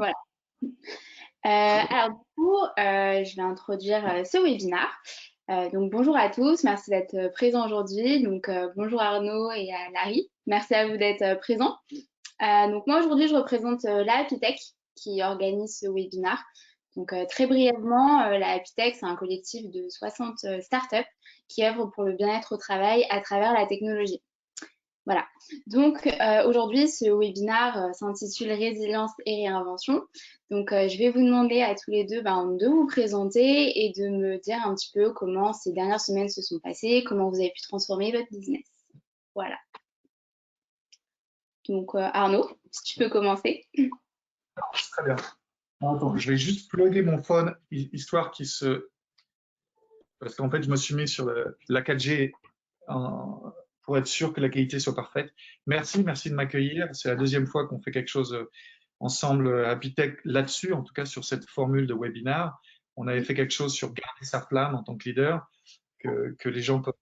Voilà. Alors, du coup, je vais introduire ce webinaire. Donc, bonjour à tous, merci d'être présents aujourd'hui. Donc, bonjour Arnaud et à Larry. Merci à vous d'être présents. Donc, moi, aujourd'hui, je représente la Happytech qui organise ce webinaire. Donc, très brièvement, la Happytech, c'est un collectif de 60 startups qui œuvrent pour le bien-être au travail à travers la technologie. Voilà. Donc aujourd'hui, ce webinaire s'intitule Résilience et réinvention. Donc je vais vous demander à tous les deux de vous présenter et de me dire un petit peu comment ces dernières semaines se sont passées, comment vous avez pu transformer votre business. Voilà. Donc Arnaud, si tu peux commencer. Très bien. Attends, je vais juste plugger mon phone, histoire qu'il se... Parce qu'en fait, je me suis mis sur la 4G pour être sûr que la qualité soit parfaite. Merci de m'accueillir. C'est la deuxième fois qu'on fait quelque chose ensemble à Apitech là-dessus, en tout cas sur cette formule de webinar. On avait fait quelque chose sur garder sa flamme en tant que leader, que les gens peuvent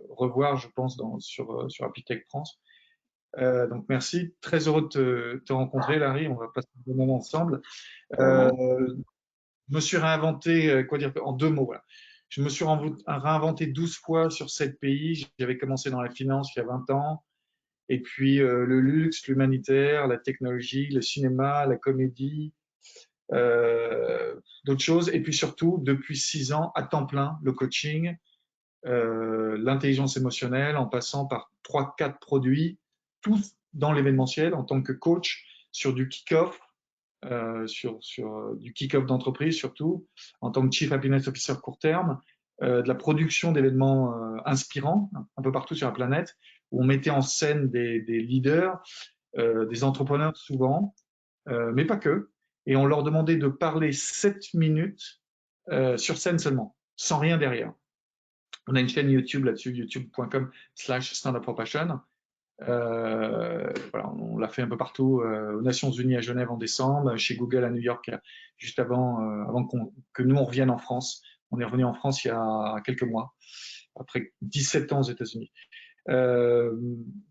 revoir, je pense, sur Apitech France. Donc merci, très heureux de te rencontrer, Larry. On va passer un bon moment ensemble. Je me suis réinventé, quoi dire, en deux mots. Voilà. Je me suis réinventé 12 fois sur 7 pays. J'avais commencé dans la finance il y a 20 ans. Et puis le luxe, l'humanitaire, la technologie, le cinéma, la comédie, d'autres choses. Et puis surtout, depuis 6 ans, à temps plein, le coaching, l'intelligence émotionnelle, en passant par 3, 4 produits, tous dans l'événementiel en tant que coach sur du kick-off, sur du kick-off d'entreprise surtout, en tant que Chief Happiness Officer court terme, de la production d'événements inspirants un peu partout sur la planète, où on mettait en scène des leaders, des entrepreneurs souvent, mais pas que, et on leur demandait de parler 7 minutes sur scène seulement, sans rien derrière. On a une chaîne YouTube là-dessus, youtube.com/standupforpassion. Voilà, on l'a fait un peu partout, aux Nations Unies à Genève en décembre, chez Google à New York juste avant que nous on revienne en France. On est revenu en France il y a quelques mois, après 17 ans aux États-Unis. Euh,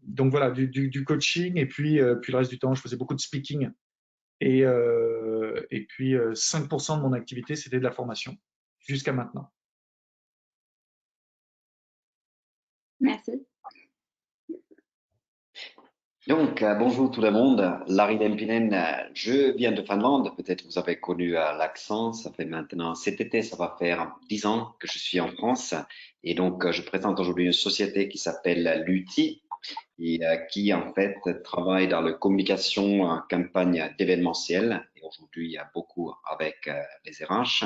donc voilà, du coaching et puis le reste du temps, je faisais beaucoup de speaking et puis 5% de mon activité, c'était de la formation jusqu'à maintenant. Merci. Donc, bonjour tout le monde. Larry Lempinen, je viens de Finlande. Peut-être vous avez connu l'accent. Ça fait maintenant cet été, ça va faire 10 ans que je suis en France. Et donc, je présente aujourd'hui une société qui s'appelle Luti et qui, en fait, travaille dans la communication en campagne d'événementiel. Et aujourd'hui, il y a beaucoup avec les RH.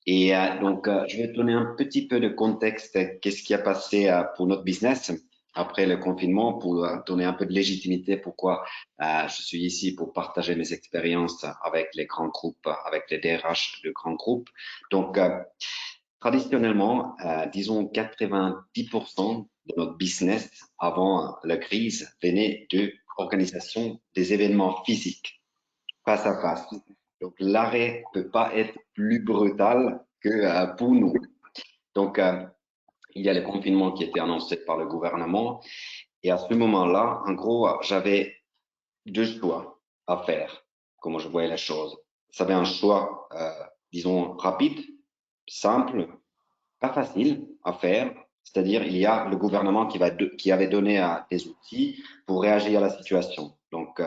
Et donc, je vais donner un petit peu de contexte, qu'est-ce qui a passé pour notre business après le confinement, pour donner un peu de légitimité pourquoi je suis ici pour partager mes expériences avec les grands groupes, avec les DRH de grands groupes. Donc, traditionnellement, disons 90% de notre business avant la crise venait de l'organisation des événements physiques, face à face. Donc, l'arrêt peut pas être plus brutal que pour nous. Donc, il y a le confinement qui était annoncé par le gouvernement. Et à ce moment-là, en gros, j'avais deux choix à faire, comment je voyais les choses. J'avais un choix, disons, rapide, simple, pas facile à faire. C'est-à-dire, il y a le gouvernement qui avait donné des outils pour réagir à la situation. Donc,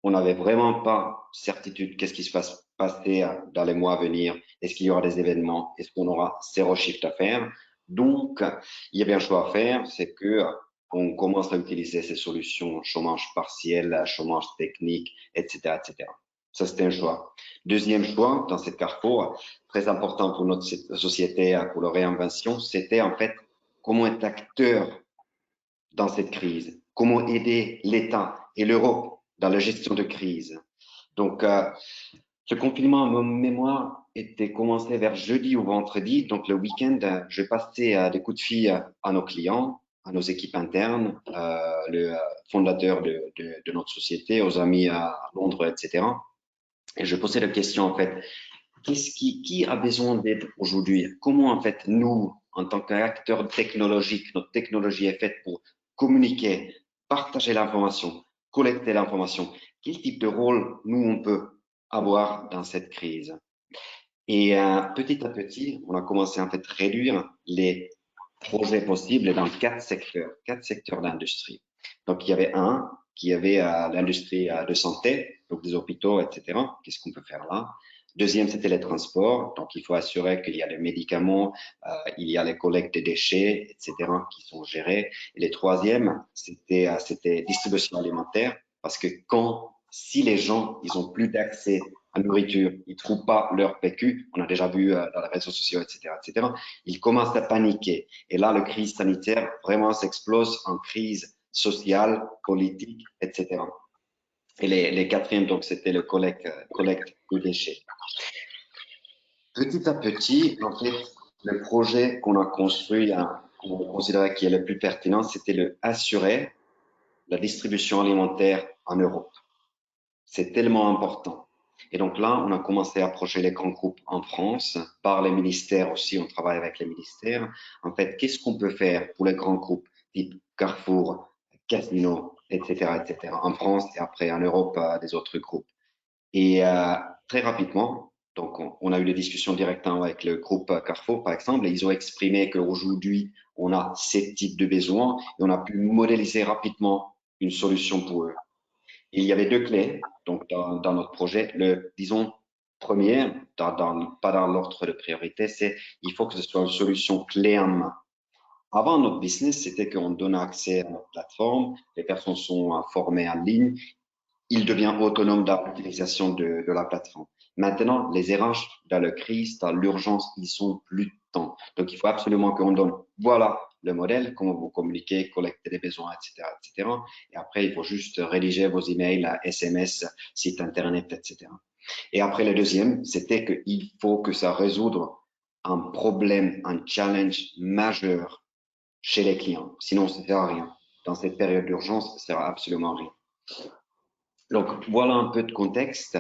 on n'avait vraiment pas certitude qu'est-ce qui se passer dans les mois à venir. Est-ce qu'il y aura des événements? Est-ce qu'on aura zéro chiffre d'affaires? Donc, il y avait un choix à faire, c'est que on commence à utiliser ces solutions chômage partiel, chômage technique, etc., etc. Ça, c'était un choix. Deuxième choix, dans cette carrefour, très important pour notre société, pour la réinvention, c'était en fait comment être acteur dans cette crise, comment aider l'État et l'Europe dans la gestion de crise. Donc, ce confinement, à ma mémoire, était commencé vers jeudi ou vendredi. Donc, le week-end, je passais des coups de fil à nos clients, à nos équipes internes, le fondateur de notre société, aux amis à Londres, etc. Et je posais la question, en fait, qui a besoin d'aide aujourd'hui? Comment, en fait, nous, en tant qu'acteurs technologiques, notre technologie est faite pour communiquer, partager l'information, collecter l'information. Quel type de rôle nous on peut avoir dans cette crise. Et petit à petit, on a commencé en fait à réduire les projets possibles dans quatre secteurs d'industrie. Donc, il y avait un qui avait l'industrie de santé, donc des hôpitaux, etc. Qu'est-ce qu'on peut faire là? Deuxième, c'était les transports. Donc, il faut assurer qu'il y a les médicaments, il y a les collectes des déchets, etc., qui sont gérés. Et le troisième, c'était distribution alimentaire, parce que si les gens, ils ont plus d'accès à la nourriture, ils trouvent pas leur PQ, on a déjà vu dans les réseaux sociaux, etc., ils commencent à paniquer. Et là, la crise sanitaire vraiment s'explose en crise sociale, politique, etc. Et les quatrièmes, donc, c'était le collecte de déchets. Petit à petit, en fait, le projet qu'on a construit, qu'on considérait qui est le plus pertinent, c'était le assurer la distribution alimentaire en Europe. C'est tellement important. Et donc là, on a commencé à approcher les grands groupes en France, par les ministères aussi, on travaille avec les ministères. En fait, qu'est-ce qu'on peut faire pour les grands groupes type Carrefour, Casino, etc., en France et après en Europe, des autres groupes. Et très rapidement, donc on a eu des discussions directement avec le groupe Carrefour, par exemple, et ils ont exprimé qu'aujourd'hui, on a ces types de besoins et on a pu modéliser rapidement une solution pour eux. Il y avait deux clés donc dans notre projet. Disons, première, pas dans l'ordre de priorité, c'est il faut que ce soit une solution clé en main. Avant, notre business, c'était qu'on donne accès à notre plateforme, les personnes sont formées en ligne, ils deviennent autonomes dans l'utilisation de la plateforme. Maintenant, les RH, dans la crise, dans l'urgence, ils sont plus de temps. Donc, il faut absolument qu'on donne, voilà le modèle, comment vous communiquez, collecter les besoins, etc., etc. Et après, il faut juste rédiger vos emails, SMS, site internet, etc. Et après, le deuxième, c'était qu'il faut que ça résoudre un problème, un challenge majeur chez les clients. Sinon, ça ne sert à rien. Dans cette période d'urgence, ça ne sert à absolument rien. Donc, voilà un peu de contexte.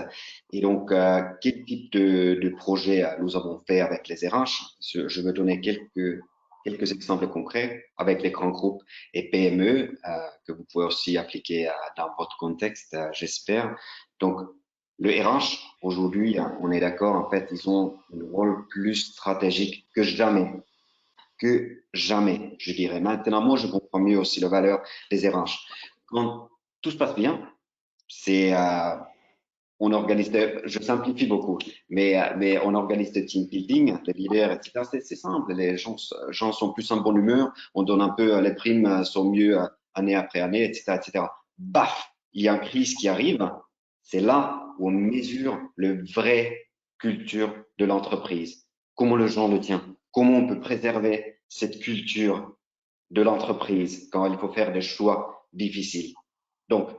Et donc, quel type de projet nous avons fait avec les RH? Je vais donner quelques exemples concrets avec les grands groupes et PME que vous pouvez aussi appliquer dans votre contexte, j'espère. Donc, le RH, aujourd'hui, on est d'accord, en fait, ils ont un rôle plus stratégique que jamais. Que jamais, je dirais. Maintenant, moi, je comprends mieux aussi la valeur des RH. Quand tout se passe bien, c'est on organise je simplifie beaucoup, mais on organise des team building, des leaders, etc. C'est simple, les gens sont plus en bonne humeur, on donne un peu, les primes sont mieux année après année, etc., etc. Baf, il y a une crise qui arrive, c'est là où on mesure le vrai culture de l'entreprise. Comment le gens le tient, comment on peut préserver cette culture de l'entreprise quand il faut faire des choix difficiles. Donc,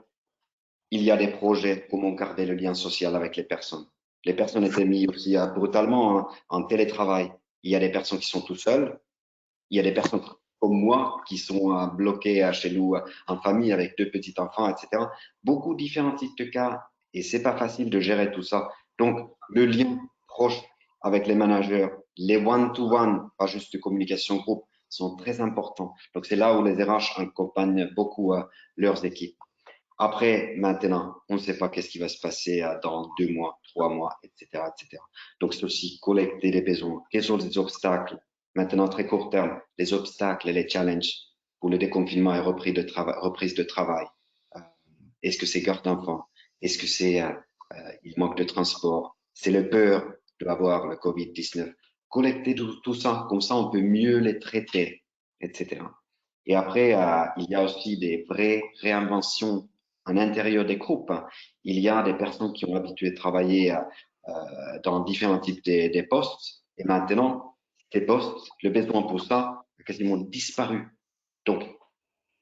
il y a des projets, comment garder le lien social avec les personnes. Les personnes étaient mises aussi brutalement en télétravail. Il y a des personnes qui sont tout seules. Il y a des personnes comme moi qui sont bloquées chez nous en famille avec deux petits enfants, etc. Beaucoup de différents types de cas et c'est pas facile de gérer tout ça. Donc, le lien proche avec les managers, les one-to-one, pas juste de communication groupe, sont très importants. Donc, c'est là où les RH accompagnent beaucoup leurs équipes. Après, maintenant, on ne sait pas qu'est-ce qui va se passer dans 2 mois, 3 mois, etc., etc. Donc, c'est aussi collecter les besoins. Quels sont les obstacles? Maintenant, très court terme, les obstacles et les challenges pour le déconfinement et reprise de travail. Euh, Est-ce que c'est garde d'enfants? Est-ce que c'est il manque de transport? C'est le peur d'avoir le Covid-19. Collecter tout ça, comme ça, on peut mieux les traiter, etc. Et après, il y a aussi des vraies réinventions à l'intérieur des groupes. Il y a des personnes qui ont l'habitude de travailler dans différents types des postes. Et maintenant, ces postes, le besoin pour ça a quasiment disparu. Donc,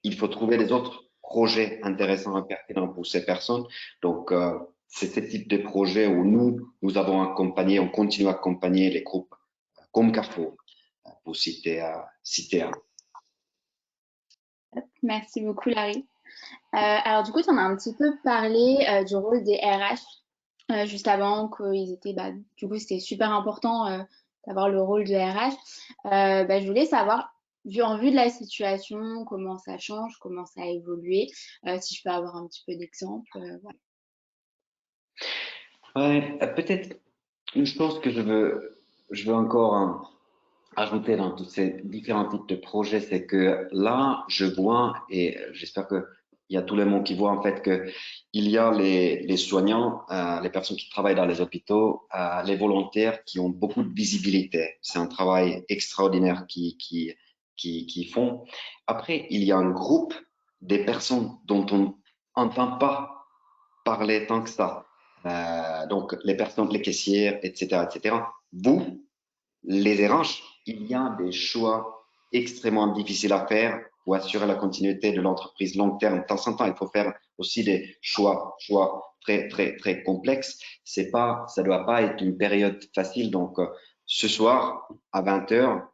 il faut trouver des autres projets intéressants et pertinents pour ces personnes. Donc, c'est ce type de projet où nous avons accompagné, on continue à accompagner les groupes comme Carrefour, pour citer un. Merci beaucoup, Larry. Alors, du coup, tu en as un petit peu parlé du rôle des RH juste avant qu'ils étaient, bah, du coup, c'était super important d'avoir le rôle de RH. Bah, je voulais savoir, en vue de la situation, comment ça change, comment ça a évolué, si je peux avoir un petit peu d'exemple. Voilà. Ouais, peut-être une chose que je veux encore ajouter dans tous ces différents types de projets, c'est que là, je vois, et j'espère que il y a tout le monde qui voit en fait que il y a les soignants, les personnes qui travaillent dans les hôpitaux, les volontaires qui ont beaucoup de visibilité. C'est un travail extraordinaire qui font. Après, il y a un groupe des personnes dont on n'entend pas parler tant que ça. Donc, les personnes, les caissières, etc., etc. Vous, les RH, il y a des choix extrêmement difficiles à faire pour assurer la continuité de l'entreprise long terme. De temps en temps, il faut faire aussi des choix très, très, très complexes. C'est pas, ça doit pas être une période facile. Donc, ce soir, à 20 heures,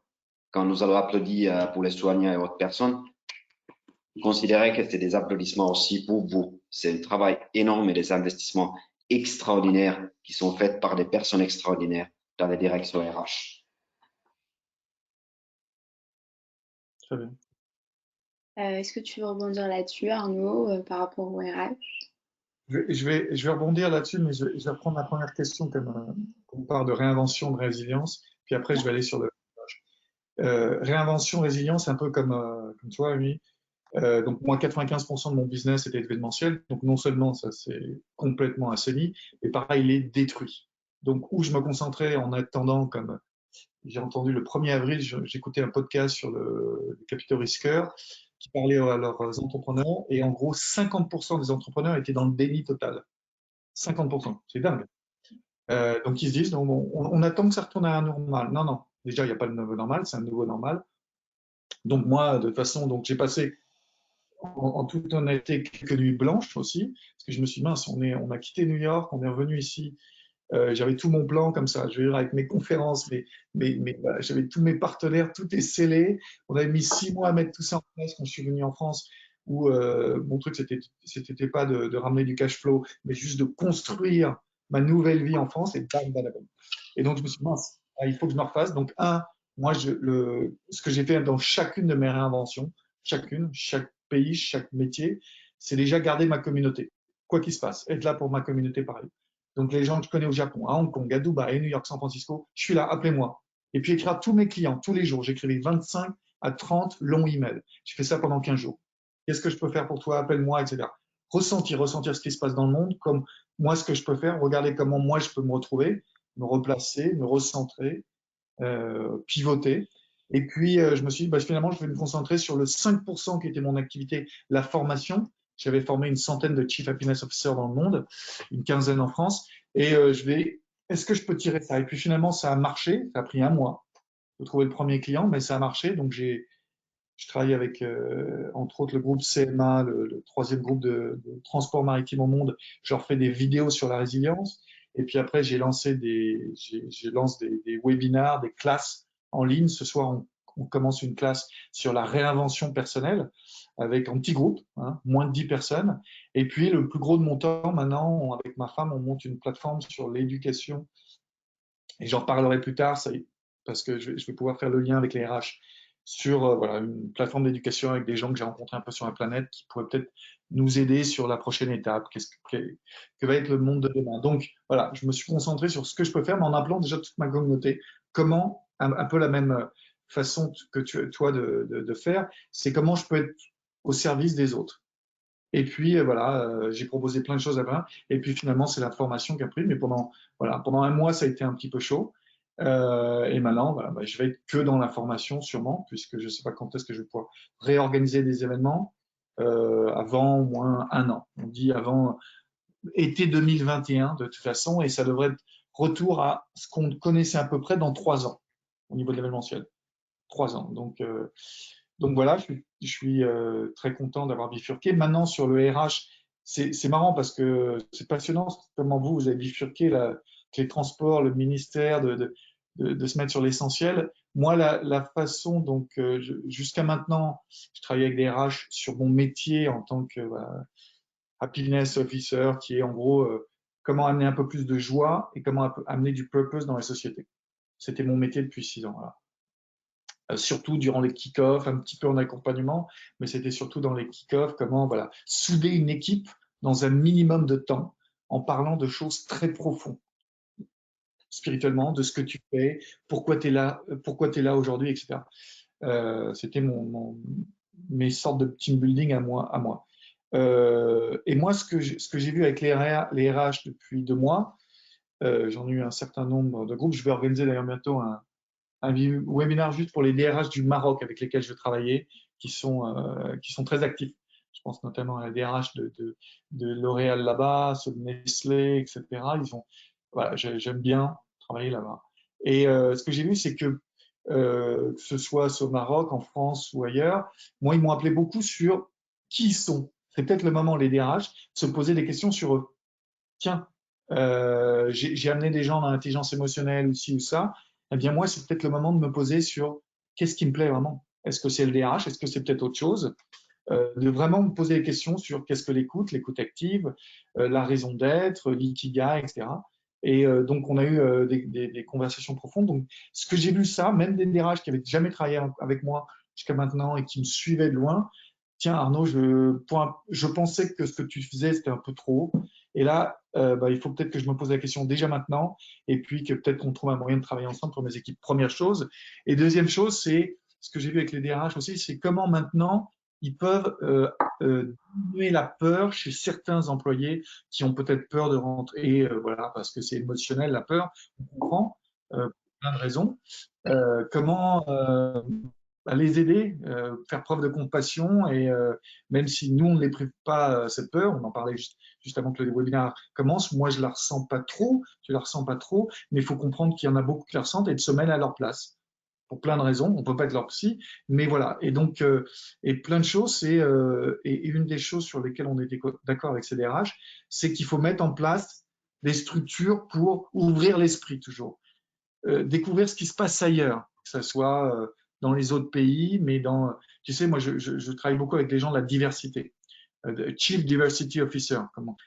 quand nous allons applaudir pour les soignants et autres personnes, considérez que c'est des applaudissements aussi pour vous. C'est un travail énorme et des investissements extraordinaires qui sont faits par des personnes extraordinaires dans les directions RH. Très bien. Est-ce que tu veux rebondir là-dessus, Arnaud, par rapport au RH? Je vais rebondir là-dessus, mais je vais reprendre la première question comme on parle de réinvention, de résilience, puis après je vais aller sur le réinvention, résilience, c'est un peu comme toi, Amy. Donc moi, 95% de mon business était événementiel, donc non seulement ça s'est complètement assaini, mais pareil, il est détruit. Donc où je me concentrais en attendant, comme j'ai entendu le 1er avril, j'écoutais un podcast sur le capital risqueur qui parlait à leurs entrepreneurs, et en gros, 50% des entrepreneurs étaient dans le déni total. 50%, c'est dingue. Donc ils se disent, non, on attend que ça retourne à un normal. Non, non, déjà, il n'y a pas de nouveau normal, c'est un nouveau normal. Donc moi, de toute façon, donc j'ai passé en toute honnêteté quelques nuits blanches aussi, parce que je me suis dit, mince, on a quitté New York, on est revenu ici. J'avais tout mon plan comme ça, je veux dire, avec mes conférences, voilà, j'avais tous mes partenaires, tout est scellé. On avait mis 6 mois à mettre tout ça en place quand je suis venu en France, où mon truc, c'était pas de ramener du cash flow, mais juste de construire ma nouvelle vie en France, et bam, bam, bam. Et donc, je me suis dit, mince, il faut que je me refasse. Donc, moi, ce que j'ai fait dans chacune de mes réinventions, chaque pays, chaque métier, c'est déjà garder ma communauté. Quoi qu'il se passe, être là pour ma communauté pareil. Donc, les gens que je connais au Japon, à Hong Kong, à Dubaï, à New York, San Francisco, je suis là, appelez-moi. Et puis, écrire à tous mes clients, tous les jours. J'écrivais 25 à 30 longs emails. Je fais ça pendant 15 jours. Qu'est-ce que je peux faire pour toi? Appelle-moi, etc. Ressentir ce qui se passe dans le monde, comme moi, ce que je peux faire, regarder comment moi, je peux me retrouver, me replacer, me recentrer, pivoter. Et puis, je me suis dit, bah, finalement, je vais me concentrer sur le 5% qui était mon activité, la formation. J'avais formé une centaine de Chief Happiness Officers dans le monde, une quinzaine en France. Et est-ce que je peux tirer ça? Et puis finalement, ça a marché. Ça a pris un mois de trouver le premier client, mais ça a marché. Donc, je travaille avec, entre autres, le groupe CMA, le troisième groupe de transport maritime au monde. Je leur fais des vidéos sur la résilience. Et puis après, je lance des webinars, des classes en ligne. Ce soir, on commence une classe sur la réinvention personnelle avec un petit groupe, hein, moins de 10 personnes. Et puis, le plus gros de mon temps, maintenant, avec ma femme, on monte une plateforme sur l'éducation. Et j'en reparlerai plus tard, parce que je vais pouvoir faire le lien avec les RH sur voilà, une plateforme d'éducation avec des gens que j'ai rencontrés un peu sur la planète qui pourraient peut-être nous aider sur la prochaine étape, que va être le monde de demain. Donc voilà, je me suis concentré sur ce que je peux faire, mais en appelant déjà toute ma communauté. Comment, un peu la même façon que toi de faire, c'est comment je peux être au service des autres. Et puis voilà, j'ai proposé plein de choses à. Et puis finalement, c'est la formation qui a pris. Mais pendant un mois, ça a été un petit peu chaud. Et maintenant, voilà, bah, je vais être que dans la formation sûrement, puisque je ne sais pas quand est-ce que je vais pouvoir réorganiser des événements avant au moins un an. On dit avant été 2021 de toute façon, et ça devrait être retour à ce qu'on connaissait à peu près dans 3 ans au niveau de l'événementiel. 3 ans. Donc voilà, je suis très content d'avoir bifurqué. Maintenant, sur le RH, c'est marrant parce que c'est passionnant comment vous avez bifurqué les transports, le ministère, de se mettre sur l'essentiel. Moi, la façon, donc, jusqu'à maintenant, je travaille avec des RH sur mon métier en tant que happiness officer, qui est en gros comment amener un peu plus de joie et comment amener du purpose dans la société. C'était mon métier depuis 6 ans. Voilà. Surtout durant les kick-offs, un petit peu en accompagnement, mais c'était surtout dans les kick-offs, comment voilà, souder une équipe dans un minimum de temps en parlant de choses très profondes, spirituellement, de ce que tu fais, pourquoi tu es là aujourd'hui, etc. C'était mes sortes de team building à moi. Et moi, ce que j'ai vu avec les RH depuis 2 mois, j'en ai eu un certain nombre de groupes. Je vais organiser d'ailleurs bientôt un webinaire juste pour les DRH du Maroc avec lesquels je travaillais, qui sont très actifs. Je pense notamment à la DRH de L'Oréal là-bas, ceux de Nestlé, etc. Voilà, j'aime bien travailler là-bas. Et ce que j'ai vu, c'est que ce soit au Maroc, en France ou ailleurs, moi, ils m'ont appelé beaucoup sur qui ils sont. C'est peut-être le moment, les DRH, de se poser des questions sur eux. Tiens, j'ai amené des gens dans l'intelligence émotionnelle ou ci ou ça. Eh bien, moi, c'est peut-être le moment de me poser sur qu'est-ce qui me plaît vraiment. Est-ce que c'est le DRH? Est-ce que c'est peut-être autre chose? De vraiment me poser des questions sur qu'est-ce que l'écoute active, la raison d'être, l'ikigai, etc. Et donc, on a eu des conversations profondes. Donc, ce que j'ai vu ça, même des DRH qui n'avaient jamais travaillé avec moi jusqu'à maintenant et qui me suivaient de loin, tiens Arnaud, je pensais que ce que tu faisais, c'était un peu trop. Et là, il faut peut-être que je me pose la question déjà maintenant et puis que peut-être qu'on trouve un moyen de travailler ensemble pour mes équipes. Première chose. Et deuxième chose, c'est ce que j'ai vu avec les DRH aussi, c'est comment maintenant ils peuvent diminuer la peur chez certains employés qui ont peut-être peur de rentrer, voilà, parce que c'est émotionnel, la peur, on comprend, pour plein de raisons. Comment les aider, faire preuve de compassion et même si nous on ne les prive pas cette peur, on en parlait juste avant que le webinaire commence, moi je la ressens pas trop, je la ressens pas trop, mais il faut comprendre qu'il y en a beaucoup qui la ressentent et de se mettre à leur place pour plein de raisons. On peut pas être leur psy, mais voilà. Et donc, et plein de choses. Et une des choses sur lesquelles on était d'accord avec CDRH, c'est qu'il faut mettre en place des structures pour ouvrir l'esprit toujours, découvrir ce qui se passe ailleurs, que ce soit dans les autres pays, mais tu sais, moi, je travaille beaucoup avec les gens de la diversité. Chief Diversity Officer,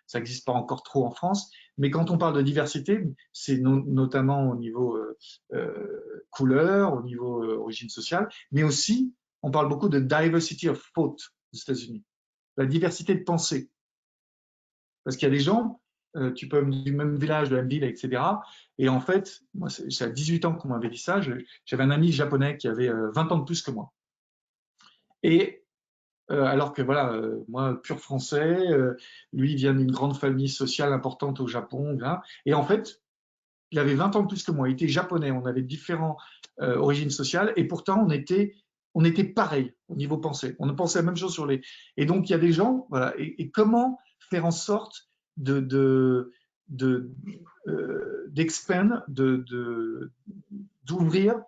ça n'existe pas encore trop en France, mais quand on parle de diversité, c'est notamment au niveau couleur, au niveau origine sociale, mais aussi on parle beaucoup de diversity of thought aux États-Unis, la diversité de pensée, parce qu'il y a des gens, tu peux être du même village, de la même ville, etc. Et en fait, moi, c'est à 18 ans qu'on m'avait dit ça. J'avais un ami japonais qui avait 20 ans de plus que moi. Et alors que voilà, moi, pur français, lui, il vient d'une grande famille sociale importante au Japon. Là, et en fait, il avait 20 ans de plus que moi. Il était japonais. On avait différentes origines sociales. Et pourtant, on était pareil au niveau pensée. On pensait la même chose sur les. Et donc, il y a des gens, voilà. Et comment faire en sorte d'expand, d'ouvrir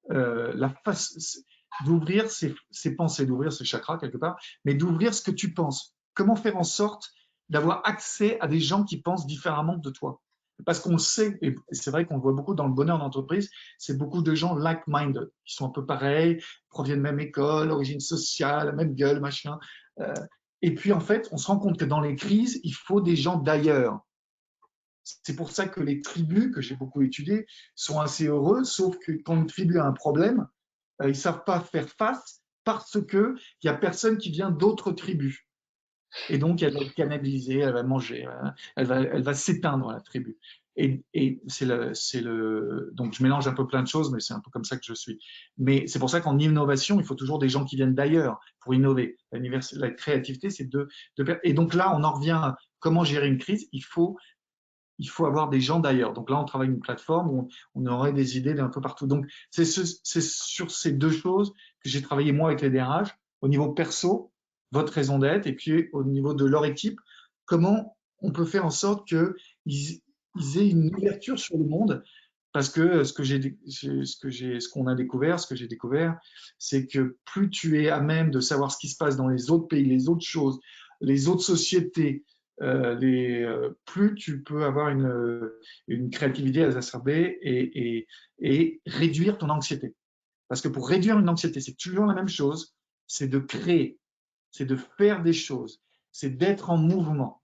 la face, d'ouvrir ses pensées, d'ouvrir ses chakras quelque part, mais d'ouvrir ce que tu penses. Comment faire en sorte d'avoir accès à des gens qui pensent différemment de toi? Parce qu'on sait, et c'est vrai qu'on le voit beaucoup dans le bonheur d'entreprise, c'est beaucoup de gens like-minded, qui sont un peu pareils, proviennent de la même école, origine sociale, même gueule, machin. Et puis en fait, on se rend compte que dans les crises, il faut des gens d'ailleurs. C'est pour ça que les tribus, que j'ai beaucoup étudiées, sont assez heureuses, sauf que quand une tribu a un problème, ils ne savent pas faire face parce qu'il n'y a personne qui vient d'autres tribus. Et donc, elle va être cannibalisée, elle va manger, elle va s'éteindre, la tribu. Et donc, je mélange un peu plein de choses, mais c'est un peu comme ça que je suis. Mais c'est pour ça qu'en innovation, il faut toujours des gens qui viennent d'ailleurs pour innover. La créativité, c'est et donc là, on en revient à comment gérer une crise. Il faut avoir des gens d'ailleurs. Donc là, on travaille une plateforme où on aurait des idées d'un peu partout. Donc, c'est sur ces deux choses que j'ai travaillé moi avec les DRH, au niveau perso, votre raison d'être, et puis au niveau de leur équipe, comment on peut faire en sorte qu'ils aient une ouverture sur le monde. Parce que ce qu'on a découvert, ce que j'ai découvert, c'est que plus tu es à même de savoir ce qui se passe dans les autres pays, les autres choses, les autres sociétés, plus tu peux avoir une créativité exacerbée et réduire ton anxiété. Parce que pour réduire une anxiété, c'est toujours la même chose, c'est de créer, c'est de faire des choses, c'est d'être en mouvement.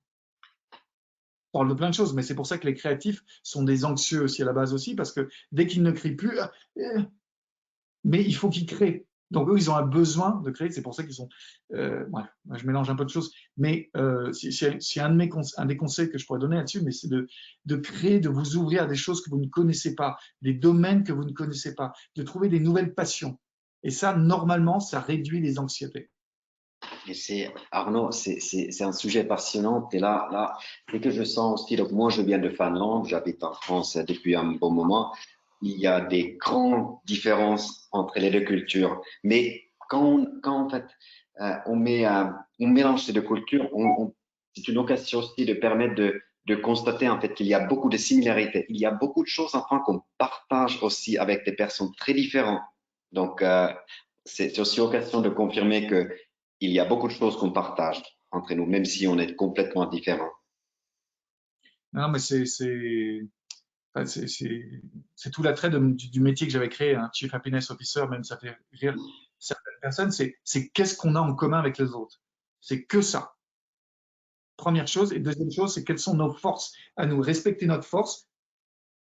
On parle de plein de choses, mais c'est pour ça que les créatifs sont des anxieux aussi à la base aussi, parce que dès qu'ils ne crient plus, mais il faut qu'ils créent. Donc, eux, ils ont un besoin de créer. C'est pour ça qu'ils sont… bref, je mélange un peu de choses. Mais c'est un des conseils que je pourrais donner là-dessus, mais c'est de créer, de vous ouvrir à des choses que vous ne connaissez pas, des domaines que vous ne connaissez pas, de trouver des nouvelles passions. Et ça, normalement, ça réduit les anxiétés. Et c'est, Arnaud, c'est un sujet passionnant. Et là, c'est que je sens aussi, donc moi je viens de Finlande, j'habite en France depuis un bon moment. Il y a des grandes différences entre les deux cultures. Mais quand en fait on mélange ces deux cultures, c'est une occasion aussi de permettre de constater en fait qu'il y a beaucoup de similarités. Il y a beaucoup de choses enfin qu'on partage aussi avec des personnes très différentes. Donc c'est aussi occasion de confirmer que il y a beaucoup de choses qu'on partage entre nous, même si on est complètement différents. Non, mais enfin, c'est tout l'attrait du métier que j'avais créé, hein, Chief Happiness Officer, même ça fait rire certaines personnes, c'est qu'est-ce qu'on a en commun avec les autres. C'est que ça. Première chose. Et deuxième chose, c'est quelles sont nos forces à nous, respecter notre force,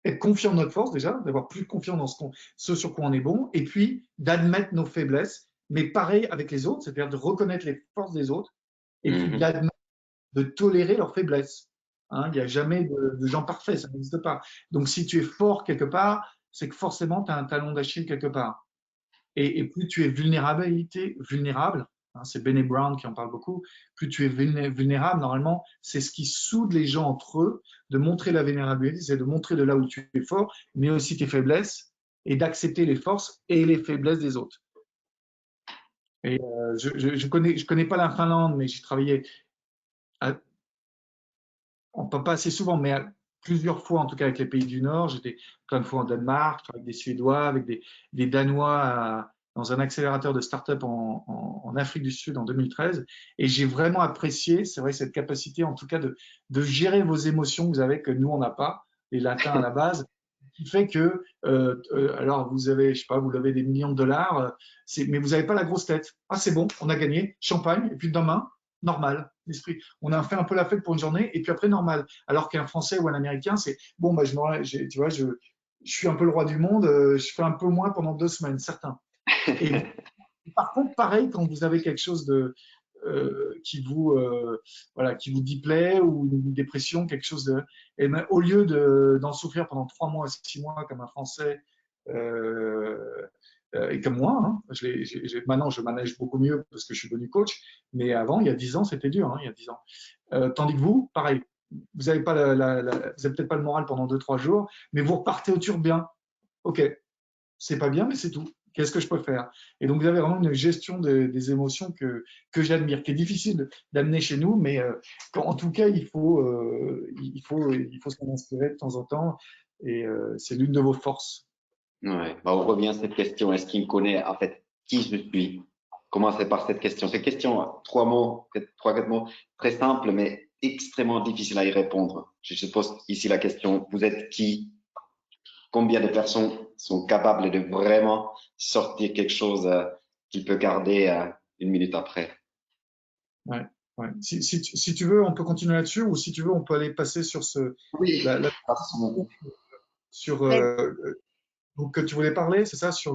être confiant de notre force déjà, d'avoir plus confiance dans ce sur quoi on est bon, et puis d'admettre nos faiblesses, mais pareil avec les autres, c'est-à-dire de reconnaître les forces des autres, et puis Mhm. de tolérer leurs faiblesses. Hein, il n'y a jamais de gens parfaits, ça n'existe pas. Donc si tu es fort quelque part, c'est que forcément tu as un talon d'Achille quelque part. Et plus tu es vulnérable, hein, c'est Brené Brown qui en parle beaucoup, plus tu es vulnérable, normalement, c'est ce qui soude les gens entre eux, de montrer la vulnérabilité, c'est de montrer de là où tu es fort, mais aussi tes faiblesses, et d'accepter les forces et les faiblesses des autres. Et je connais pas la Finlande, mais j'ai travaillé à, pas assez souvent, mais plusieurs fois en tout cas avec les pays du Nord. J'étais plein de fois en Danemark, avec des Suédois, avec des Danois dans un accélérateur de start-up en Afrique du Sud en 2013. Et j'ai vraiment apprécié, c'est vrai, cette capacité en tout cas de gérer vos émotions que vous avez, que nous, on n'a pas, les latins à la base, qui fait que, alors vous avez, je sais pas, vous levez des millions de dollars, mais vous n'avez pas la grosse tête. Ah, c'est bon, on a gagné, champagne, et puis demain, normal, l'esprit. On a fait un peu la fête pour une journée et puis après normal. Alors qu'un Français ou un Américain, c'est bon, bah, tu vois, je suis un peu le roi du monde, je fais un peu moins pendant 2 semaines, certains. Et par contre, pareil, quand vous avez quelque chose voilà, qui vous déplaît ou une dépression, quelque chose de, et ben, au lieu d'en souffrir pendant 3 mois, 6 mois comme un Français euh, et comme moi, hein, maintenant je manage beaucoup mieux parce que je suis devenu coach, mais avant, il y a 10 ans, c'était dur, hein, il y a 10 ans. Tandis que vous, pareil, vous n'avez pas vous avez peut-être pas le moral pendant 2, 3 jours, mais vous repartez au turbin. Ok, c'est pas bien, mais c'est tout. Qu'est-ce que je peux faire? Et donc, vous avez vraiment une gestion des émotions que j'admire, qui est difficile d'amener chez nous, mais en tout cas, il faut s'en inspirer de temps en temps, et c'est l'une de vos forces. Ouais. Bah, on revient à cette question. Est-ce qu'il me connaît en fait qui je suis? Commencez par cette question. Cette question, 3 mots, peut-être 3, 4 mots, très simple, mais extrêmement difficile à y répondre. Je pose ici la question, vous êtes qui? Combien de personnes sont capables de vraiment sortir quelque chose qu'il peut garder 1 minute après? Ouais, ouais. Si tu veux, on peut continuer là-dessus, ou si tu veux, on peut aller passer sur Oui, la façon. sur Ouais. donc que tu voulais parler, c'est ça, sur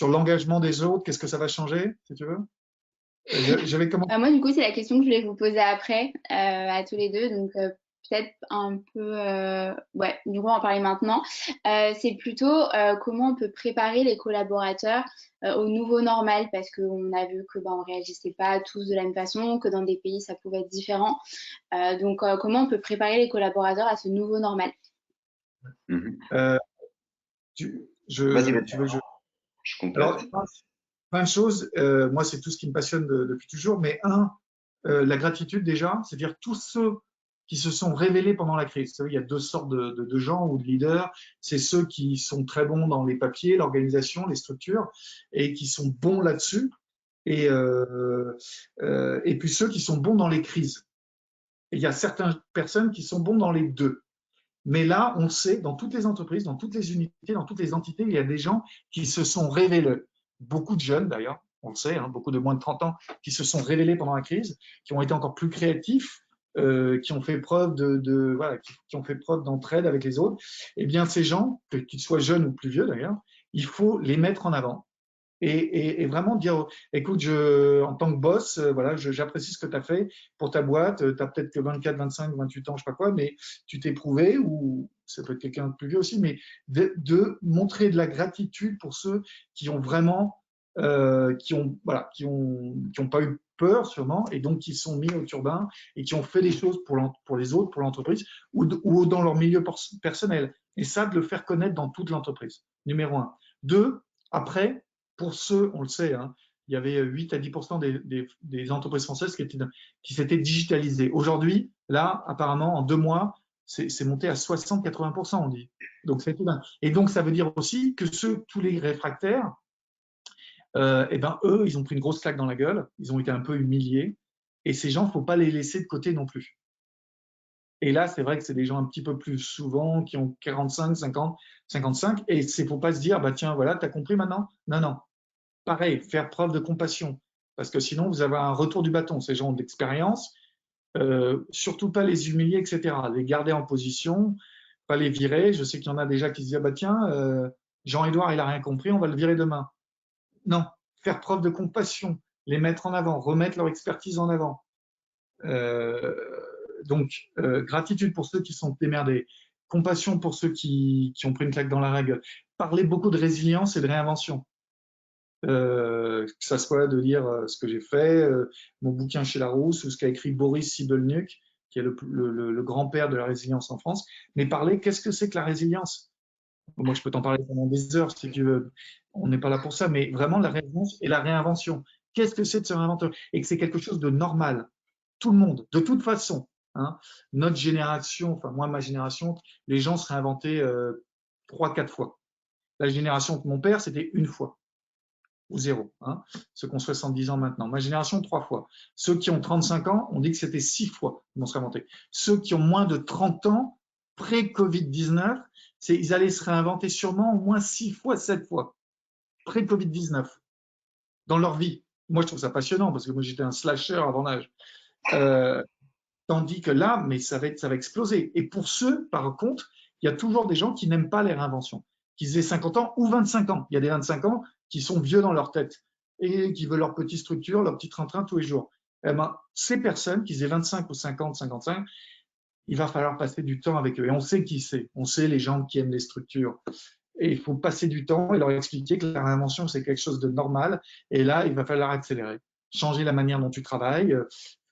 l'engagement des autres, qu'est-ce que ça va changer, si tu veux? J'avais commencé. Moi, du coup, c'est la question que je voulais vous poser après, à tous les deux. Donc, peut-être un peu, ouais, du coup, on va en parler maintenant. C'est plutôt comment on peut préparer les collaborateurs au nouveau normal, parce qu'on a vu que on réagissait pas tous de la même façon, que dans des pays, ça pouvait être différent. Donc, comment on peut préparer les collaborateurs à ce nouveau normal? Mhm. Euh, Vas-y, tu veux vas-y, que je… je Alors, complète. plein de choses. Moi, c'est tout ce qui me passionne depuis toujours. Mais la gratitude déjà, c'est-à-dire tous ceux qui se sont révélés pendant la crise. Vous savez, il y a deux sortes de gens ou de leaders. C'est ceux qui sont très bons dans les papiers, l'organisation, les structures, et qui sont bons là-dessus. Et puis ceux qui sont bons dans les crises. Et il y a certaines personnes qui sont bons dans les deux. Mais là, on sait, dans toutes les entreprises, dans toutes les unités, dans toutes les entités, il y a des gens qui se sont révélés. Beaucoup de jeunes, d'ailleurs, on le sait, hein, beaucoup de moins de 30 ans, qui se sont révélés pendant la crise, qui ont été encore plus créatifs, qui ont fait preuve voilà, qui ont fait preuve d'entraide avec les autres. Eh bien, ces gens, qu'ils soient jeunes ou plus vieux d'ailleurs, il faut les mettre en avant. et vraiment dire, écoute, en tant que boss, voilà, j'apprécie ce que tu as fait pour ta boîte. Tu as peut-être que 24, 25, 28 ans, je sais pas quoi, mais tu t'es prouvé, ou ça peut être quelqu'un de plus vieux aussi, mais de montrer de la gratitude pour ceux qui ont vraiment, voilà, qui ont pas eu peur sûrement, et donc qui sont mis au turbin et qui ont fait des choses pour les autres, pour l'entreprise, ou dans leur milieu personnel. Et ça, de le faire connaître dans toute l'entreprise, numéro un. Deux, après, pour ceux, on le sait, hein, il y avait 8 à 10% des entreprises françaises qui s'étaient digitalisées. Aujourd'hui, là, apparemment, en 2 mois, c'est monté à 60-80%, on dit. Donc, c'est tout dingue. Et donc, ça veut dire aussi que tous les réfractaires, eh ben, eux, ils ont pris une grosse claque dans la gueule, ils ont été un peu humiliés, et ces gens, il ne faut pas les laisser de côté non plus. Et là, c'est vrai que c'est des gens un petit peu plus souvent qui ont 45, 50, 55, et il ne faut pas se dire, bah tiens, voilà, tu as compris maintenant? Non, non. Pareil, faire preuve de compassion, parce que sinon, vous avez un retour du bâton. Ces gens ont d'expérience, surtout pas les humilier, etc. Les garder en position, pas les virer. Je sais qu'il y en a déjà qui se disent, ah bah tiens, Jean-Édouard, il a rien compris, on va le virer demain. Non, faire preuve de compassion, les mettre en avant, remettre leur expertise en avant. Euh, donc, gratitude pour ceux qui sont démerdés, compassion pour ceux qui ont pris une claque dans la gueule. Parler beaucoup de résilience et de réinvention. Que ça soit de lire ce que j'ai fait, mon bouquin chez Larousse, ou ce qu'a écrit Boris Cybelniuk, qui est le grand-père de la résilience en France. Mais parler, qu'est-ce que c'est que la résilience? Moi, je peux t'en parler pendant des heures si tu veux. On n'est pas là pour ça, mais vraiment la résilience et la réinvention. Qu'est-ce que c'est de se réinventer? Et que c'est quelque chose de normal. Tout le monde, de toute façon. Hein, notre génération, enfin moi, ma génération, les gens se réinventaient 3-4 fois. La génération de mon père, c'était une fois ou zéro. Hein, ceux qui ont 70 ans maintenant. Ma génération, 3 fois. Ceux qui ont 35 ans, on dit que c'était 6 fois qu'ils vont se réinventer. Ceux qui ont moins de 30 ans, pré-Covid-19, ils allaient se réinventer sûrement au moins 6 fois, 7 fois, pré-Covid-19, dans leur vie. Moi, je trouve ça passionnant parce que moi, j'étais un slasher avant l'âge. Tandis que là, mais ça va exploser. Et pour ceux, par contre, il y a toujours des gens qui n'aiment pas les réinventions, qu'ils aient 50 ans ou 25 ans. Il y a des 25 ans qui sont vieux dans leur tête et qui veulent leur petite structure, leur petit train-train tous les jours. Eh ben, ces personnes, qu'ils aient 25 ou 50, 55, il va falloir passer du temps avec eux. Et on sait qui c'est. On sait les gens qui aiment les structures. Et il faut passer du temps et leur expliquer que la réinvention, c'est quelque chose de normal. Et là, il va falloir accélérer. Changer la manière dont tu travailles,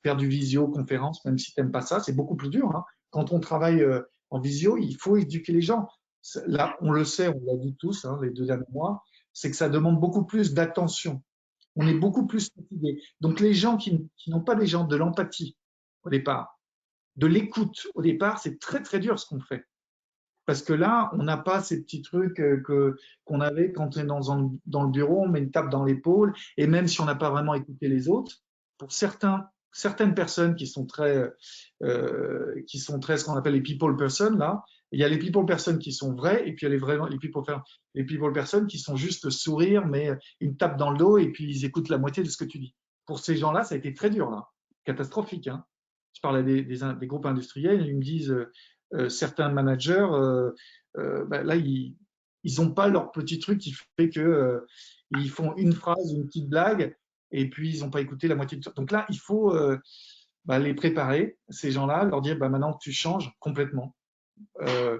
faire du visio-conférence, même si tu n'aimes pas ça, c'est beaucoup plus dur. Hein. Quand on travaille en visio, il faut éduquer les gens. Là, on le sait, on l'a dit tous hein, les 2 derniers mois, c'est que ça demande beaucoup plus d'attention. On est beaucoup plus fatigué. Donc les gens qui n'ont pas des gens de l'empathie au départ, de l'écoute au départ, c'est très très dur ce qu'on fait. Parce que là, on n'a pas ces petits trucs qu'on avait quand on est dans le bureau, on met une tape dans l'épaule, et même si on n'a pas vraiment écouté les autres, pour certaines personnes qui sont très ce qu'on appelle les people person, là, il y a les people person qui sont vrais, et puis il y a les people person qui sont juste sourire, mais une tape dans le dos, et puis ils écoutent la moitié de ce que tu dis. Pour ces gens-là, ça a été très dur, là. Catastrophique. Hein. Je parle à des groupes industriels, ils me disent certains managers, ben là, ils n'ont pas leur petit truc qui fait que ils font une phrase, une petite blague, et puis ils n'ont pas écouté la moitié de ça. Donc là, il faut les préparer, ces gens-là, leur dire bah, maintenant tu changes complètement. Euh,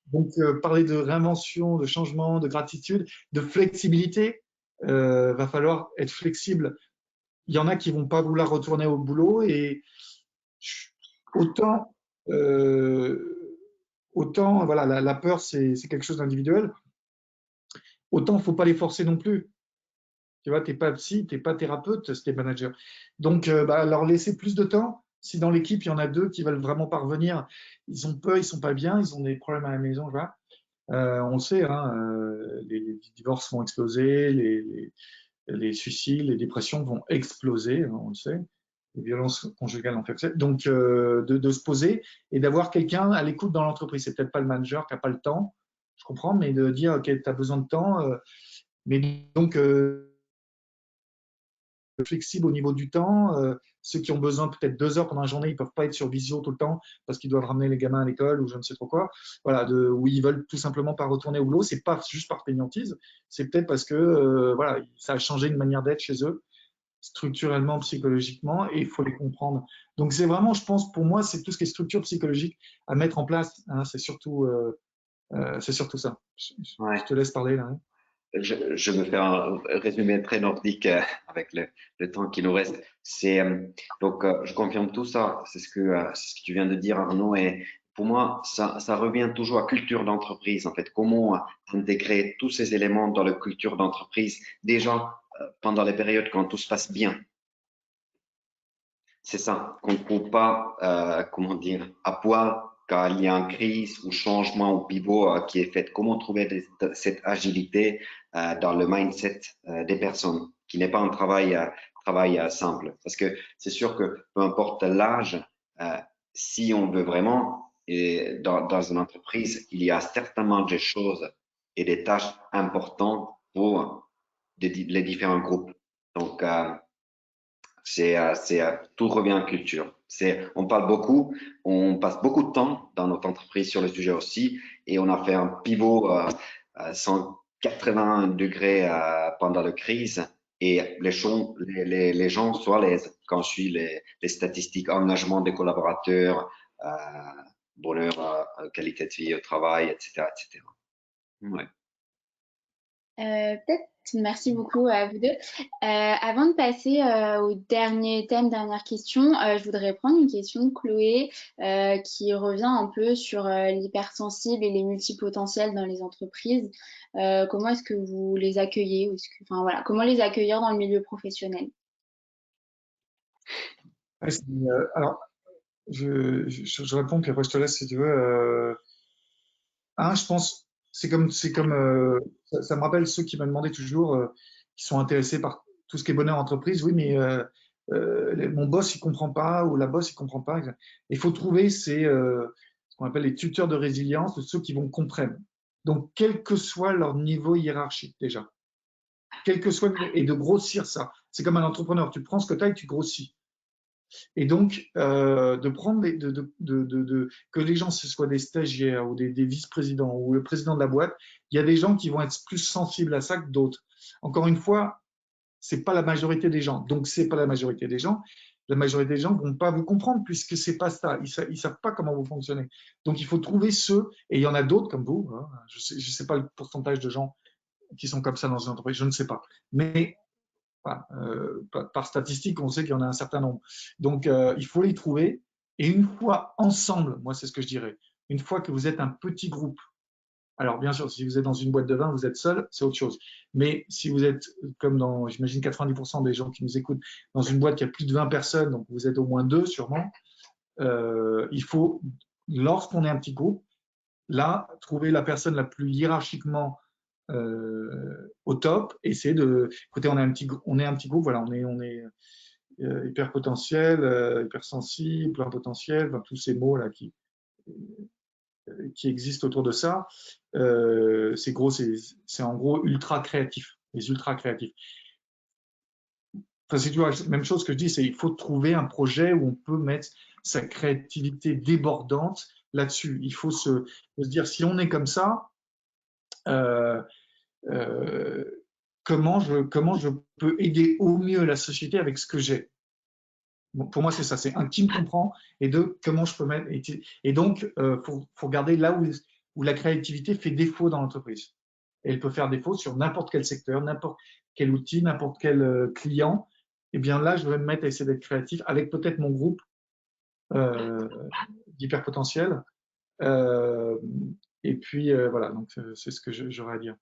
donc parler de réinvention, de changement, de gratitude, de flexibilité, va falloir être flexible. Il y en a qui vont pas vouloir retourner au boulot et autant autant voilà, la peur, c'est quelque chose d'individuel. Autant, il ne faut pas les forcer non plus. Tu vois, tu n'es pas psy, tu n'es pas thérapeute, si tu es manager. Donc, leur laisser plus de temps. Si dans l'équipe, il y en a 2 qui veulent vraiment parvenir, ils ont peur, ils ne sont pas bien, ils ont des problèmes à la maison, voilà. On le sait, hein, les divorces vont exploser, les suicides, les dépressions vont exploser, hein, on le sait. Les violences conjugales en fait. Donc, de se poser et d'avoir quelqu'un à l'écoute dans l'entreprise. C'est peut-être pas le manager qui n'a pas le temps, je comprends, mais de dire, OK, tu as besoin de temps. Mais donc, flexibles au niveau du temps. Ceux qui ont besoin peut-être 2 heures pendant la journée, ils peuvent pas être sur visio tout le temps parce qu'ils doivent ramener les gamins à l'école ou je ne sais trop quoi. Voilà, où ils veulent tout simplement pas retourner au boulot. C'est pas juste par fainéantise, c'est peut-être parce que voilà, ça a changé une manière d'être chez eux, structurellement, psychologiquement, et il faut les comprendre. Donc c'est vraiment, je pense, pour moi, c'est tout ce qui est structure psychologique à mettre en place. Hein, c'est surtout ça. Je Ouais. te laisse parler là. Hein. Je me fais un résumé très nordique avec le temps qui nous reste. Je confirme tout ça. C'est ce que tu viens de dire, Arnaud. Et pour moi, ça revient toujours à culture d'entreprise. En fait, comment intégrer tous ces éléments dans la culture d'entreprise déjà pendant les périodes quand tout se passe bien. C'est ça, qu'on ne trouve pas, comment dire, à poil quand il y a une crise ou changement ou pivot qui est fait. Comment trouver cette agilité dans le mindset des personnes, qui n'est pas un travail simple. Parce que c'est sûr que peu importe l'âge, euh, si on veut vraiment, et dans une entreprise, il y a certainement des choses et des tâches importantes pour les différents groupes. Donc, tout revient en culture. On parle beaucoup, on passe beaucoup de temps dans notre entreprise sur le sujet aussi, et on a fait un pivot à 180 degrés pendant la crise, et les gens sont à l'aise quand je suis les statistiques, engagement des collaborateurs, euh, bonheur, qualité de vie au travail, etc., etc. Ouais. Peut-être, merci beaucoup à vous deux. Avant de passer au dernier thème, dernière question, je voudrais prendre une question de Chloé qui revient un peu sur l'hypersensible et les multipotentiels dans les entreprises. Comment est-ce que vous les accueillez ou enfin, voilà, comment les accueillir dans le milieu professionnel? Ouais, alors, je réponds, puis après je te laisse si tu veux. Je pense, ça me rappelle ceux qui me demandaient toujours, qui sont intéressés par tout ce qui est bonheur en entreprise. Oui, mais mon boss, il comprend pas, ou la boss, il comprend pas. Il faut trouver ce qu'on appelle les tuteurs de résilience, de ceux qui vont comprendre. Donc, quel que soit leur niveau hiérarchique déjà, quel que soit, et de grossir ça. C'est comme un entrepreneur, tu prends ce que tu as et tu grossis. Et donc, de prendre que les gens, ce soient des stagiaires ou des vice-présidents ou le président de la boîte, il y a des gens qui vont être plus sensibles à ça que d'autres. Encore une fois, c'est pas la majorité des gens. Donc, c'est pas la majorité des gens. La majorité des gens vont pas vous comprendre puisque c'est pas ça. Ils savent pas comment vous fonctionnez. Donc, il faut trouver ceux, et il y en a d'autres comme vous. Hein. Je sais pas le pourcentage de gens qui sont comme ça dans une entreprise, je ne sais pas. Mais Enfin, par statistique, on sait qu'il y en a un certain nombre. Donc, il faut les trouver. Et une fois ensemble, moi, c'est ce que je dirais, une fois que vous êtes un petit groupe, alors bien sûr, si vous êtes dans une boîte de vin, vous êtes seul, c'est autre chose. Mais si vous êtes, comme j'imagine 90% des gens qui nous écoutent, dans une boîte qui a plus de 20 personnes, donc vous êtes au moins deux sûrement, il faut, lorsqu'on est un petit groupe, là, trouver la personne la plus hiérarchiquement au top, essayer écoutez, on est un petit groupe, voilà, on est hyper potentiel, hyper sensible, plein potentiel, enfin, tous ces mots là qui existent autour de ça. C'est gros, c'est en gros ultra créatif, les ultra créatifs. Enfin, c'est toujours la même chose que je dis, c'est il faut trouver un projet où on peut mettre sa créativité débordante là-dessus. Il faut se dire si on est comme ça, euh, euh, comment je peux aider au mieux la société avec ce que j'ai. Bon, pour moi, c'est ça, c'est un qui me comprend et deux, comment je peux mettre. Et donc, faut regarder là où la créativité fait défaut dans l'entreprise. Et elle peut faire défaut sur n'importe quel secteur, n'importe quel outil, n'importe quel client. Et bien là, je vais me mettre à essayer d'être créatif avec peut-être mon groupe euh, d'hyperpotentiel. Euh, et puis, voilà, donc c'est ce que j'aurais à dire.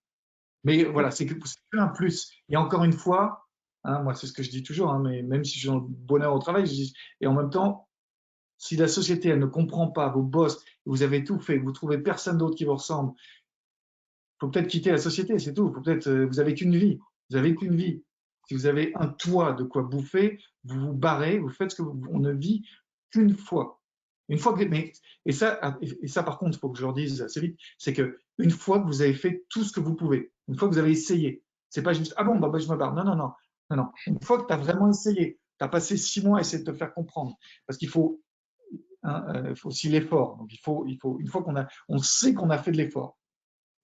Mais voilà, c'est que un plus. Et encore une fois, hein, moi, c'est ce que je dis toujours, hein, mais même si je suis dans le bonheur au travail, je dis, et en même temps, si la société, elle ne comprend pas vos boss, vous avez tout fait, vous trouvez personne d'autre qui vous ressemble, faut peut-être quitter la société, c'est tout. Faut peut-être, vous avez qu'une vie. Vous avez qu'une vie. Si vous avez un toit de quoi bouffer, vous vous barrez, vous faites ce que on ne vit qu'une fois. Une fois que, mais, et ça, par contre, il faut que je leur dise assez vite, c'est que une fois que vous avez fait tout ce que vous pouvez, une fois que vous avez essayé, c'est pas juste, ah bon, bah, je me barre. Non, non, non. Non, non. Une fois que tu as vraiment essayé, tu as passé 6 mois à essayer de te faire comprendre. Parce qu'il faut, hein, faut aussi l'effort. Donc, une fois on sait qu'on a fait de l'effort.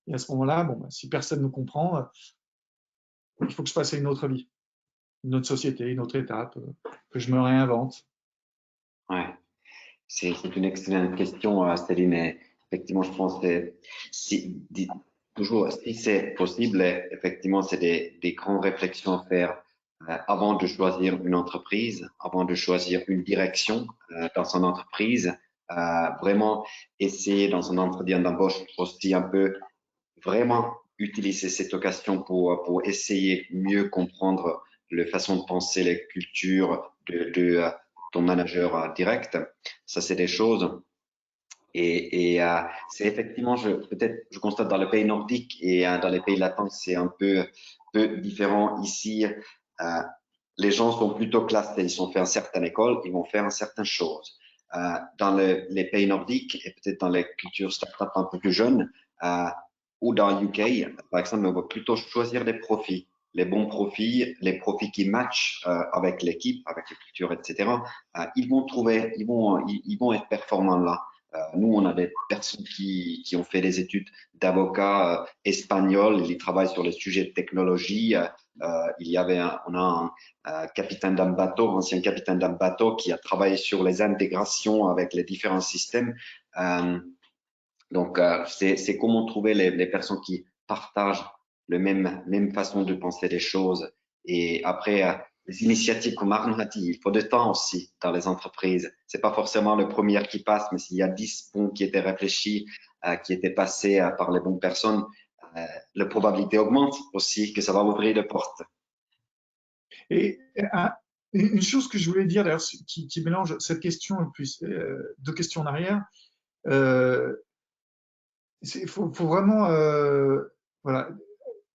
Et à ce moment-là, bon, bah, si personne ne nous comprend, il faut que je passe à une autre vie, une autre société, une autre étape, que je me réinvente. Ouais. C'est une excellente question, Céline. Et effectivement, je pense que toujours, si c'est possible, effectivement, c'est des grandes réflexions à faire avant de choisir une entreprise, avant de choisir une direction dans son entreprise. Vraiment essayer dans un entretien d'embauche aussi un peu vraiment utiliser cette occasion pour essayer mieux comprendre la façon de penser, les cultures de ton manager direct. Ça, c'est des choses. Et c'est effectivement, peut-être, je constate dans les pays nordiques et dans les pays latins, c'est un peu différent. Ici, les gens sont plutôt classés. Ils ont fait une certaine école, ils vont faire une certaine chose. Dans les pays nordiques et peut-être dans les cultures start-up un peu plus jeunes, euh, ou dans UK, par exemple, on va plutôt choisir des profils, les bons profils, les profils qui matchent avec l'équipe, avec la culture, etc. Ils vont trouver, ils vont être performants là. Nous, on a des personnes qui ont fait des études d'avocats espagnols, ils travaillent sur les sujets de technologie. On a un capitaine d'un bateau, ancien capitaine d'un bateau, qui a travaillé sur les intégrations avec les différents systèmes. Donc, c'est comment trouver les personnes qui partagent la même façon de penser les choses. Et après, les initiatives comme Arnaud a dit, il faut du temps aussi dans les entreprises. C'est pas forcément le premier qui passe, mais s'il y a 10 ponts qui étaient réfléchis, qui étaient passés par les bonnes personnes, la probabilité augmente aussi que ça va ouvrir des portes. Et une chose que je voulais dire, d'ailleurs, qui mélange cette question et puis deux questions en arrière, euh, il faut vraiment voilà,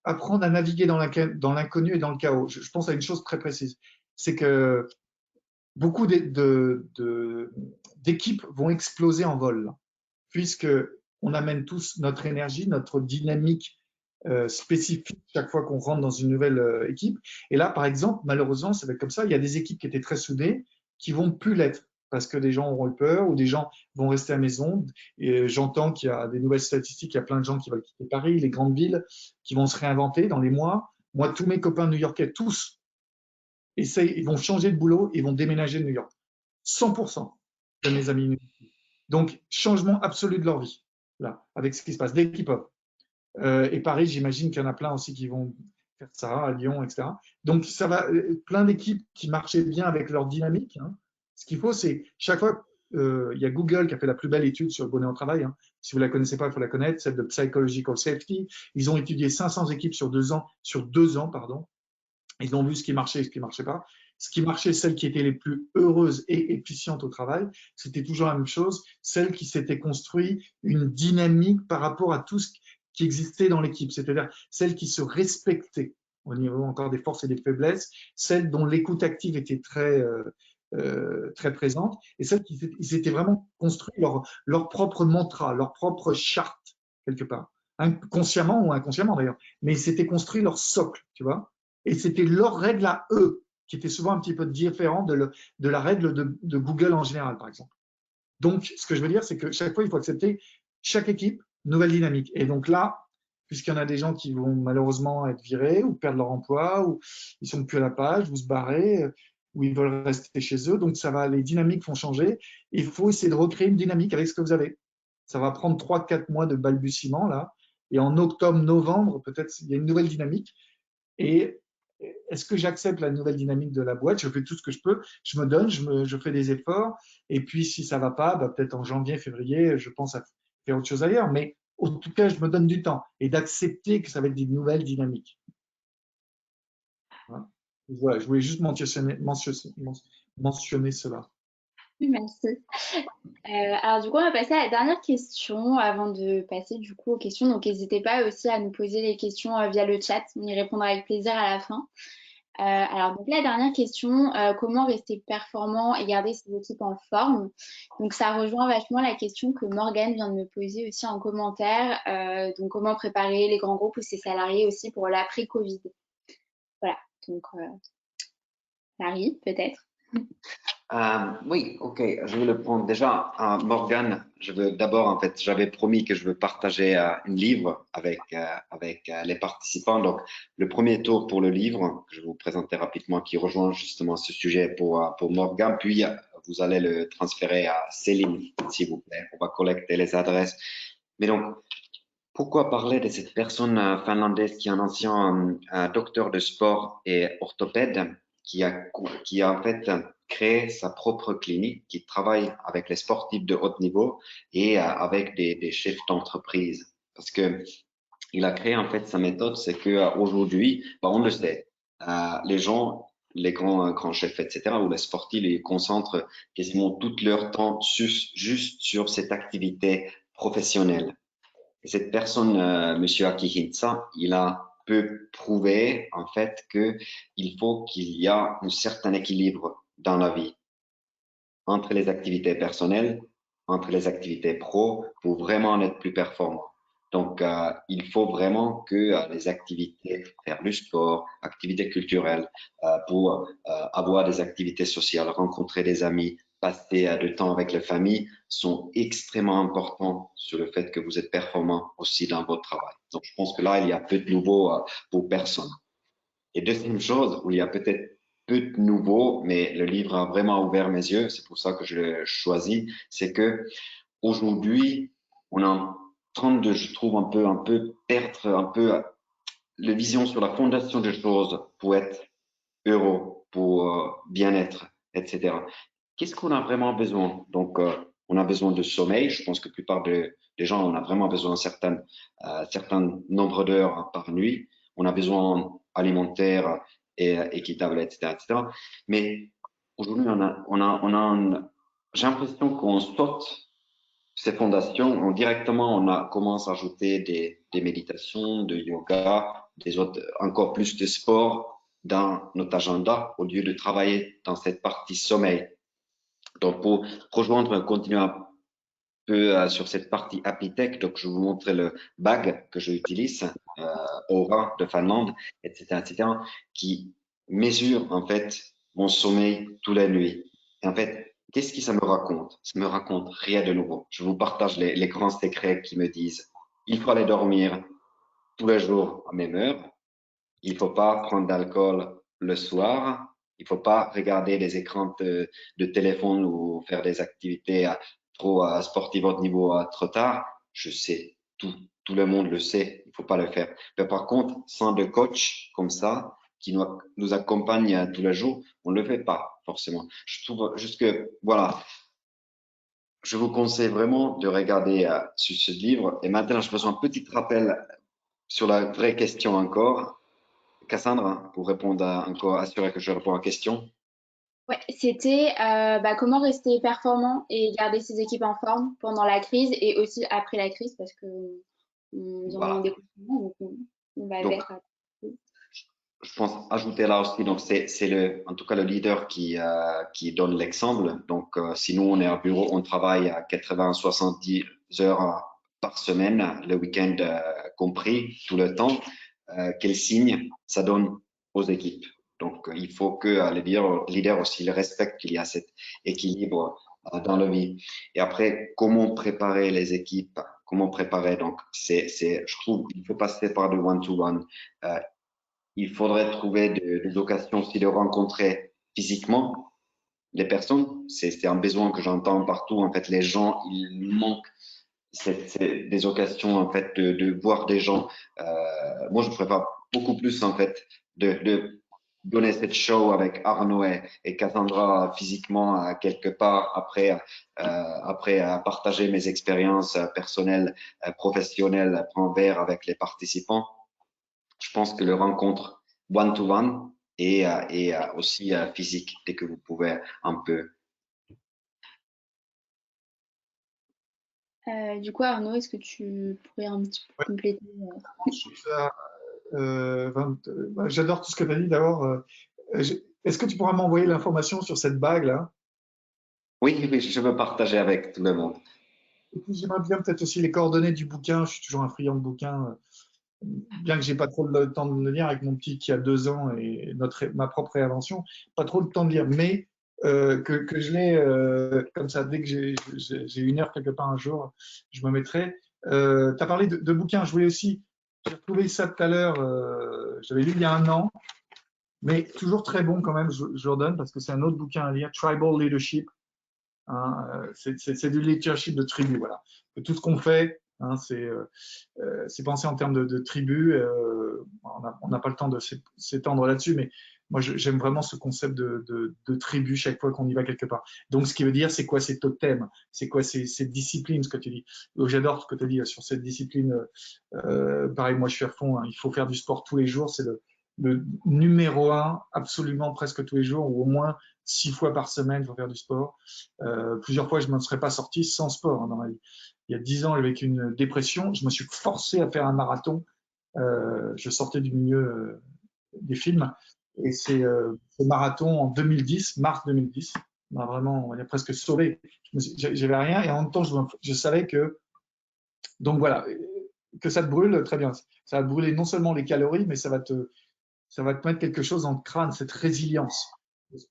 apprendre à naviguer dans l'inconnu et dans le chaos. Je pense à une chose très précise, c'est que beaucoup d'équipes vont exploser en vol, puisque on amène tous notre énergie, notre dynamique spécifique chaque fois qu'on rentre dans une nouvelle équipe. Et là, par exemple, malheureusement, ça va être comme ça. Il y a des équipes qui étaient très soudées qui vont plus l'être parce que des gens auront eu peur ou des gens vont rester à la maison. Et j'entends qu'il y a des nouvelles statistiques, il y a plein de gens qui veulent quitter Paris, les grandes villes, qui vont se réinventer dans les mois. Moi, tous mes copains new-yorkais, tous, ils vont changer de boulot et vont déménager de New York. 100% de mes amis. Donc, changement absolu de leur vie, là, avec ce qui se passe, dès qu'ils peuvent. Et Paris, j'imagine qu'il y en a plein aussi qui vont faire ça, à Lyon, etc. Donc, ça va, plein d'équipes qui marchaient bien avec leur dynamique. Hein. Ce qu'il faut, c'est chaque fois, il y a Google qui a fait la plus belle étude sur le bonheur au travail. Hein. Si vous la connaissez pas, il faut la connaître, celle de Psychological Safety. Ils ont étudié 500 équipes sur 2 ans, pardon. Ils ont vu ce qui marchait et ce qui ne marchait pas. Ce qui marchait, celles qui étaient les plus heureuses et efficientes au travail, c'était toujours la même chose, celles qui s'étaient construit une dynamique par rapport à tout ce qui existait dans l'équipe, c'est-à-dire celles qui se respectaient au niveau encore des forces et des faiblesses, celles dont l'écoute active était très présente, et celles qui s'étaient vraiment construit leur propre mantra, leur propre charte, quelque part, consciemment ou inconsciemment d'ailleurs, mais ils s'étaient construit leur socle, tu vois. Et c'était leur règle à eux, qui était souvent un petit peu différente de la règle de Google en général, par exemple. Donc, ce que je veux dire, c'est que chaque fois, il faut accepter chaque équipe, nouvelle dynamique. Et donc là, puisqu'il y en a des gens qui vont malheureusement être virés ou perdre leur emploi, ou ils sont plus à la page, ou se barrer, ou ils veulent rester chez eux, donc ça va, les dynamiques vont changer. Il faut essayer de recréer une dynamique avec ce que vous avez. Ça va prendre 3-4 mois de balbutiement là, et en octobre, novembre, peut-être il y a une nouvelle dynamique. Et est-ce que j'accepte la nouvelle dynamique de la boîte? Je fais tout ce que je peux, je me donne, je fais des efforts. Et puis, si ça va pas, bah, peut-être en janvier, février, je pense à faire autre chose ailleurs. Mais en tout cas, je me donne du temps et d'accepter que ça va être une nouvelle dynamique. Voilà. Voilà, je voulais juste mentionner cela. Merci. Alors du coup, on va passer à la dernière question avant de passer du coup aux questions. Donc n'hésitez pas aussi à nous poser les questions via le chat. On y répondra avec plaisir à la fin. Alors donc la dernière question, comment rester performant et garder ses équipes en forme? Donc ça rejoint vachement la question que Morgane vient de me poser aussi en commentaire. Donc comment préparer les grands groupes ou ses salariés aussi pour l'après-Covid? Voilà. Donc Larry, peut-être. Oui, ok, je vais le prendre. Déjà, Morgan, je veux d'abord, en fait, j'avais promis que je veux partager un livre avec les participants. Donc, le premier tour pour le livre, que je vais vous présenter rapidement, qui rejoint justement ce sujet pour Morgan, puis vous allez le transférer à Céline, s'il vous plaît. On va collecter les adresses. Mais donc, pourquoi parler de cette personne finlandaise qui est un ancien docteur de sport et orthopède qui a en fait créé sa propre clinique, qui travaille avec les sportifs de haut niveau et avec des chefs d'entreprise. Parce que il a créé en fait sa méthode, c'est que aujourd'hui, bah, on le sait, les gens, les grands chefs, etc., ou les sportifs, ils concentrent quasiment tout leur temps juste sur cette activité professionnelle. Et cette personne, Monsieur Akihitsa, il a peu prouvé en fait que il faut qu'il y a un certain équilibre dans la vie entre les activités personnelles, entre les activités pro, pour vraiment être plus performant. Donc, il faut vraiment que les activités, faire du sport, activités culturelles, pour avoir des activités sociales, rencontrer des amis, passer du temps avec la famille, sont extrêmement importants sur le fait que vous êtes performant aussi dans votre travail. Donc, je pense que là, il y a peu de nouveau pour personne. Et deuxième chose, où il y a peut-être peu de nouveau, mais le livre a vraiment ouvert mes yeux, c'est pour ça que je l'ai choisi, c'est que aujourd'hui, on est en train de, je trouve, un peu perdre un peu la vision sur la fondation des choses pour être heureux, pour bien-être, etc. Qu'est-ce qu'on a vraiment besoin? Donc, on a besoin de sommeil. Je pense que la plupart des gens, on a vraiment besoin d'un certain nombre d'heures par nuit. On a besoin alimentaire et équitable, etc., etc. Mais aujourd'hui, j'ai l'impression qu'on saute ces fondations. Directement, commence à ajouter des méditations, de yoga, des autres, encore plus de sport dans notre agenda au lieu de travailler dans cette partie sommeil. Donc, pour rejoindre, continuer un peu sur cette partie Apitech, donc je vais vous montrer le bag que j'utilise, Aura de Finlande, etc., etc., qui mesure en fait mon sommeil toute la nuit. Et en fait, qu'est-ce que ça me raconte? Ça me raconte rien de nouveau. Je vous partage les grands secrets qui me disent il faut aller dormir tous les jours à même heure, il faut pas prendre d'alcool le soir. Il faut pas regarder des écrans de téléphone ou faire des activités trop sportives au niveau trop tard. Je sais, tout le monde le sait. Il faut pas le faire. Mais par contre, sans de coach comme ça, qui nous accompagne tous les jours, on ne le fait pas forcément. Je trouve juste que, voilà, je vous conseille vraiment de regarder sur ce livre. Et maintenant, je fais un petit rappel sur la vraie question encore. Cassandra, pour répondre encore, assurer que je réponds à la question. Ouais, c'était comment rester performant et garder ses équipes en forme pendant la crise et aussi après la crise parce que on vient de Voilà. déconfinement, donc on va Donc, vers. je pense ajouter là aussi, donc c'est en tout cas le leader qui donne l'exemple. Donc, si nous on est au bureau, on travaille à 80-70 heures par semaine, le week-end compris, tout le temps. Quel signe ça donne aux équipes? Donc, il faut que les leaders aussi le respectent qu'il y a cet équilibre dans la vie. Et après, comment préparer les équipes? Comment préparer? Donc, je trouve, il faut passer par le one-to-one. Il faudrait trouver des occasions aussi de rencontrer physiquement les personnes. C'est un besoin que j'entends partout. En fait, les gens, ils manquent des occasions en fait de voir des gens. Moi, je préfère beaucoup plus en fait de donner cette show avec Arnaud et Cassandra physiquement quelque part après partager mes expériences personnelles, professionnelles, prendre un verre avec les participants. Je pense que le rencontre one-to-one et aussi physique, dès que vous pouvez un peu. Du coup, Arnaud, est-ce que tu pourrais un petit peu Ouais, compléter? j'adore tout ce que tu as dit d'abord. Est-ce que tu pourras m'envoyer l'information sur cette bague là? Oui, oui, je veux partager avec tout le monde. Et puis j'aimerais bien peut-être aussi les coordonnées du bouquin. Je suis toujours un friand de bouquins. bien que j'ai pas trop le temps de le lire avec mon petit qui a 2 ans et ma propre réinvention, pas trop le temps de lire, mais que je l'ai comme ça, dès que j'ai 1 heure quelque part un jour, je me mettrai. Tu as parlé de bouquins, je voulais aussi, j'ai retrouvé ça tout à l'heure, j'avais lu il y a 1 an, mais toujours très bon quand même, je redonne parce que c'est un autre bouquin à lire, Tribal Leadership. Hein, c'est du leadership de tribu, voilà. Tout ce qu'on fait, hein, c'est pensé en termes de tribu. On n'a pas le temps de s'étendre là-dessus, mais moi j'aime vraiment ce concept de tribu chaque fois qu'on y va quelque part. Donc ce qui veut dire, c'est quoi ces totems, c'est quoi ces disciplines, ce que tu dis. J'adore ce que tu dis sur cette discipline. Pareil, moi je suis à fond, hein, il faut faire du sport tous les jours, c'est le numéro un, absolument presque tous les jours, ou au moins 6 fois par semaine, il faut faire du sport. Plusieurs fois, je ne m'en serais pas sorti sans sport, hein, dans ma vie. Il y a 10 ans, avec une dépression, je me suis forcé à faire un marathon. Je sortais du milieu des films. Et ce marathon en 2010, mars 2010, m'a vraiment, on a presque sauvé. J'avais rien et en même temps, je savais que, donc voilà, que ça te brûle, très bien. Ça va te brûler non seulement les calories, mais ça va te mettre quelque chose dans le crâne, cette résilience.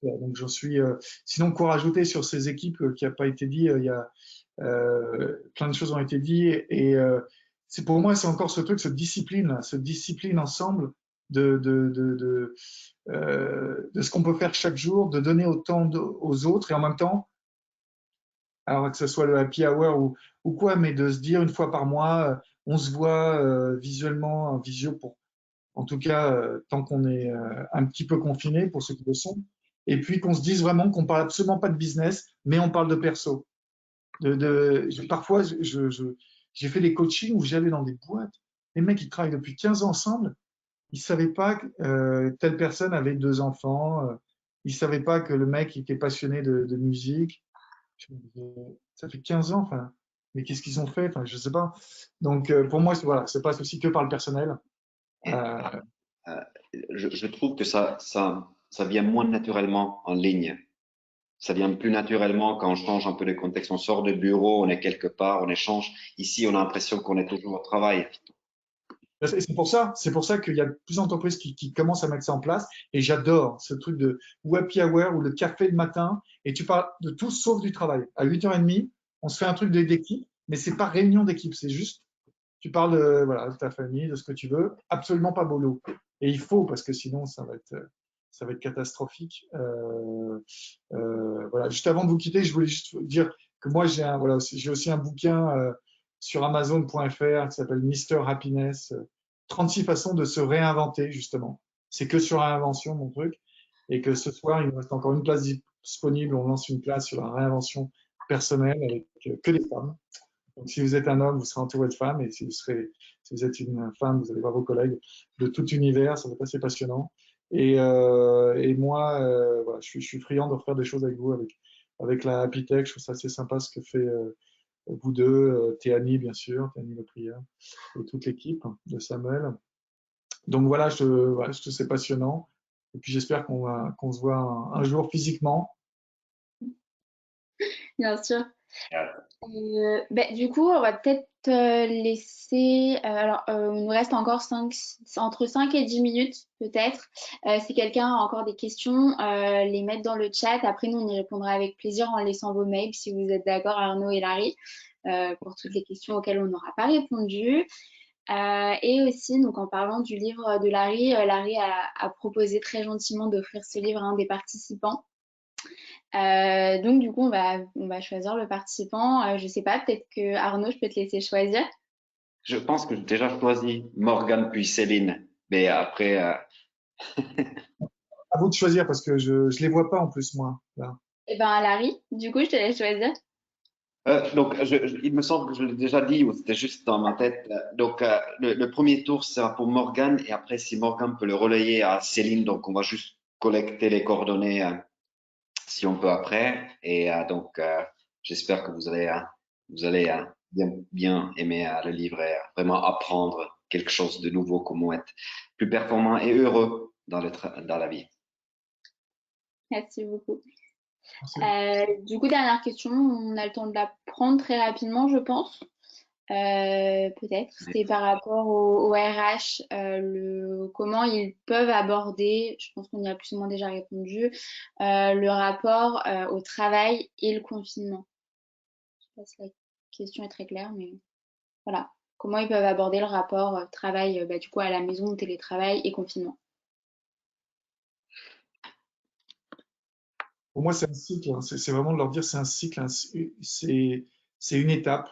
Donc j'en suis. Sinon, quoi rajouter sur ces équipes qui n'a pas été dit, il y a plein de choses ont été dites c'est pour moi c'est encore ce truc, cette discipline ensemble de ce qu'on peut faire chaque jour, de donner autant aux autres et en même temps, alors que ce soit le happy hour ou quoi, mais de se dire 1 fois par mois, on se voit visuellement en visio pour en tout cas tant qu'on est un petit peu confiné pour ceux qui le sont, et puis qu'on se dise vraiment qu'on parle absolument pas de business, mais on parle de perso. Parfois, j'ai fait des coachings où j'allais dans des boîtes, les mecs ils travaillent depuis 15 ans ensemble, ils savaient pas que telle personne avait 2 enfants, ils savaient pas que le mec était passionné de musique. Je me disais, ça fait 15 ans, enfin, mais qu'est-ce qu'ils ont fait, enfin, je sais pas. Donc pour moi, voilà, c'est pas aussi que par le personnel. Et, Euh, euh, je trouve que ça vient moins naturellement en ligne. Ça vient plus naturellement quand on change un peu de contexte. On sort du bureau, on est quelque part, on échange. Ici, on a l'impression qu'on est toujours au travail. c'est pour ça qu'il y a plusieurs entreprises qui commencent à mettre ça en place. Et j'adore ce truc de happy hour ou le café le matin. Et tu parles de tout sauf du travail. À 8h30, on se fait un truc d'équipe, mais c'est pas réunion d'équipe. C'est juste, tu parles de, voilà, de ta famille, de ce que tu veux. Absolument pas boulot. Et il faut, parce que sinon, ça va être catastrophique. Voilà. Juste avant de vous quitter, je voulais juste vous dire que moi, j'ai aussi un bouquin sur Amazon.fr qui s'appelle Mister Happiness, 36 façons de se réinventer, justement. C'est que sur la réinvention, mon truc. Et que ce soir, il nous reste encore une place disponible. On lance une classe sur la réinvention personnelle avec que des femmes. Donc, si vous êtes un homme, vous serez entouré de femmes. Et si vous êtes une femme, vous allez voir vos collègues de tout univers. Ça va être assez passionnant. Et moi, voilà, je suis friand de refaire des choses avec vous, avec la Happy Tech. Je trouve ça assez sympa ce que fait vous deux, Théanie, bien sûr, Théanie Leprière, et toute l'équipe de Samuel. Donc voilà, je trouve c'est passionnant. Et puis j'espère qu'on se voit un jour physiquement. Bien sûr. Du coup, on va peut-être laisser. Il nous reste encore entre 5 et 10 minutes, peut-être. Si quelqu'un a encore des questions, les mettre dans le chat. Après, nous, on y répondra avec plaisir en laissant vos mails, si vous êtes d'accord, Arnaud et Larry, pour toutes les questions auxquelles on n'aura pas répondu. Et aussi, donc, en parlant du livre de Larry, Larry a proposé très gentiment d'offrir ce livre à un des participants. Donc du coup, on va choisir le participant. Je sais pas, peut-être que Arnaud, je peux te laisser choisir. Je pense que j'ai déjà choisi Morgane puis Céline. Mais après, À vous de choisir parce que je les vois pas en plus moi. Là. Eh ben Larry, du coup, je te laisse choisir. donc, il me semble que je l'ai déjà dit ou c'était juste dans ma tête. Donc, le premier tour sera pour Morgane et après, si Morgane peut le relayer à Céline, donc on va juste collecter les coordonnées si on peut après. Et donc, j'espère que vous allez bien aimer le livre et vraiment apprendre quelque chose de nouveau, comment être plus performant et heureux dans la vie. Merci beaucoup. Merci. Du coup, dernière question, on a le temps de la prendre très rapidement, je pense. Peut-être, c'était par rapport au RH, comment ils peuvent aborder, je pense qu'on y a plus ou moins déjà répondu, le rapport au travail et le confinement. Je sais pas si la question est très claire, mais voilà. Comment ils peuvent aborder le rapport travail, du coup, à la maison, télétravail et confinement. Pour moi, c'est un cycle, hein. C'est vraiment de leur dire c'est un cycle, hein. C'est une étape.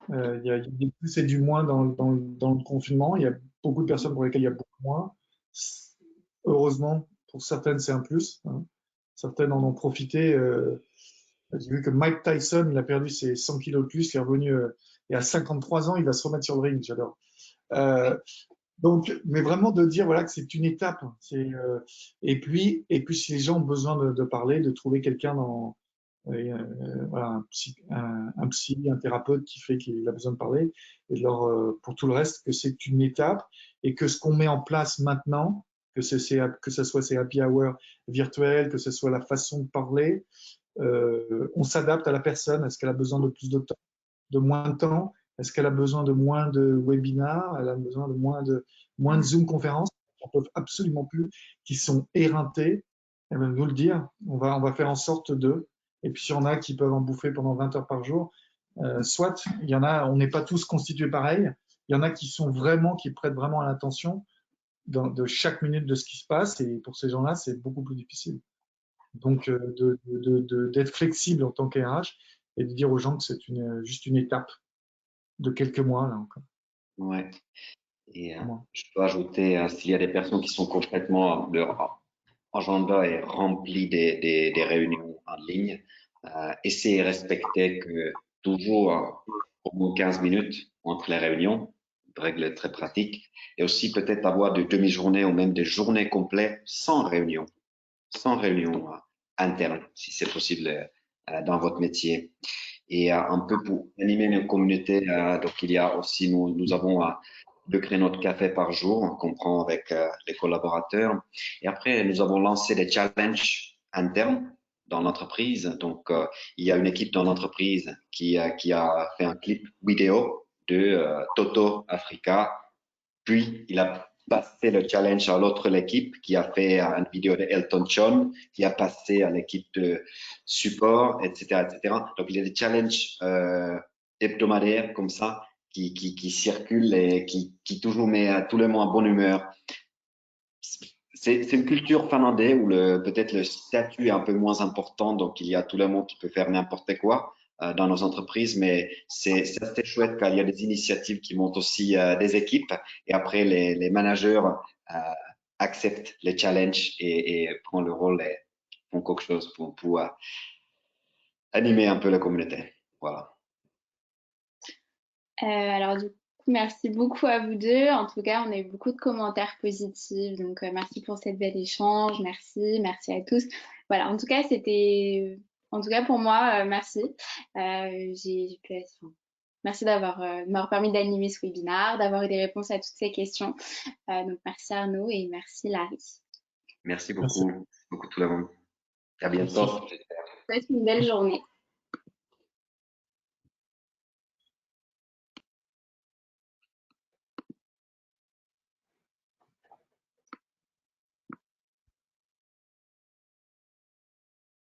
Il y a du plus et du moins dans le confinement. Il y a beaucoup de personnes pour lesquelles il y a beaucoup moins. Heureusement, pour certaines, c'est un plus, hein. Certaines en ont profité. J'ai vu que Mike Tyson, il a perdu ses 100 kilos de plus, il est revenu et à 53 ans, il va se remettre sur le ring. J'adore. Euh, donc, mais vraiment de dire voilà que c'est une étape. Et puis si les gens ont besoin de parler, de trouver quelqu'un voilà, un psy, un thérapeute qui fait qu'il a besoin de parler, et pour tout le reste, que c'est une étape et que ce qu'on met en place maintenant, que ce soit ces happy hours virtuels, que ce soit la façon de parler, on s'adapte à la personne. Est-ce qu'elle a besoin de plus de temps, de moins de temps? Est-ce qu'elle a besoin de moins de webinars? Elle a besoin de moins de Zoom conférences? On ne peut absolument plus, qui sont éreintés. Elle va nous le dire. On va faire en sorte de. Et puis, s'il y en a qui peuvent en bouffer pendant 20 heures par jour, soit, il y en a, on n'est pas tous constitués pareil. Il y en a qui prêtent vraiment à l'attention de chaque minute de ce qui se passe. Et pour ces gens-là, c'est beaucoup plus difficile. Donc, d'être flexible en tant qu'RH et de dire aux gens que c'est juste une étape de quelques mois, là encore. Ouais. Et Moi. je peux ajouter, s'il y a des personnes qui sont complètement, leur agenda est rempli des réunions en ligne, essayez de respecter que toujours au moins 15 minutes entre les réunions, une règle très pratique, et aussi peut-être avoir des demi-journées ou même des journées complètes sans réunion interne, si c'est possible dans votre métier. Et un peu pour animer nos communautés, donc il y a aussi, nous avons 2 créneaux de café par jour qu'on prend avec les collaborateurs. Et après, nous avons lancé des challenges internes dans l'entreprise. Donc, il y a une équipe dans l'entreprise qui a fait un clip vidéo de Toto Africa. Puis, il a passé le challenge à l'autre l'équipe qui a fait une vidéo de Elton John, qui a passé à l'équipe de support, etc., etc. Donc, il y a des challenges hebdomadaires comme ça qui circulent et qui toujours met tout le monde en bonne humeur. C'est une culture finlandaise où peut-être le statut est un peu moins important, donc il y a tout le monde qui peut faire n'importe quoi dans nos entreprises, mais c'est assez chouette quand il y a des initiatives qui montent aussi des équipes et après les managers euh, acceptent les challenges et prennent le rôle et font quelque chose pour animer un peu la communauté. Voilà. Alors du coup, merci beaucoup à vous deux. En tout cas, on a eu beaucoup de commentaires positifs. Donc, merci pour cette belle échange. Merci à tous. Voilà, en tout cas, en tout cas pour moi, merci. J'ai pu merci de m'avoir permis d'animer ce webinaire, d'avoir eu des réponses à toutes ces questions. Donc, merci Arnaud et merci Larry. Merci Merci. beaucoup, beaucoup tout le monde. À Merci. bientôt. Passez une belle journée.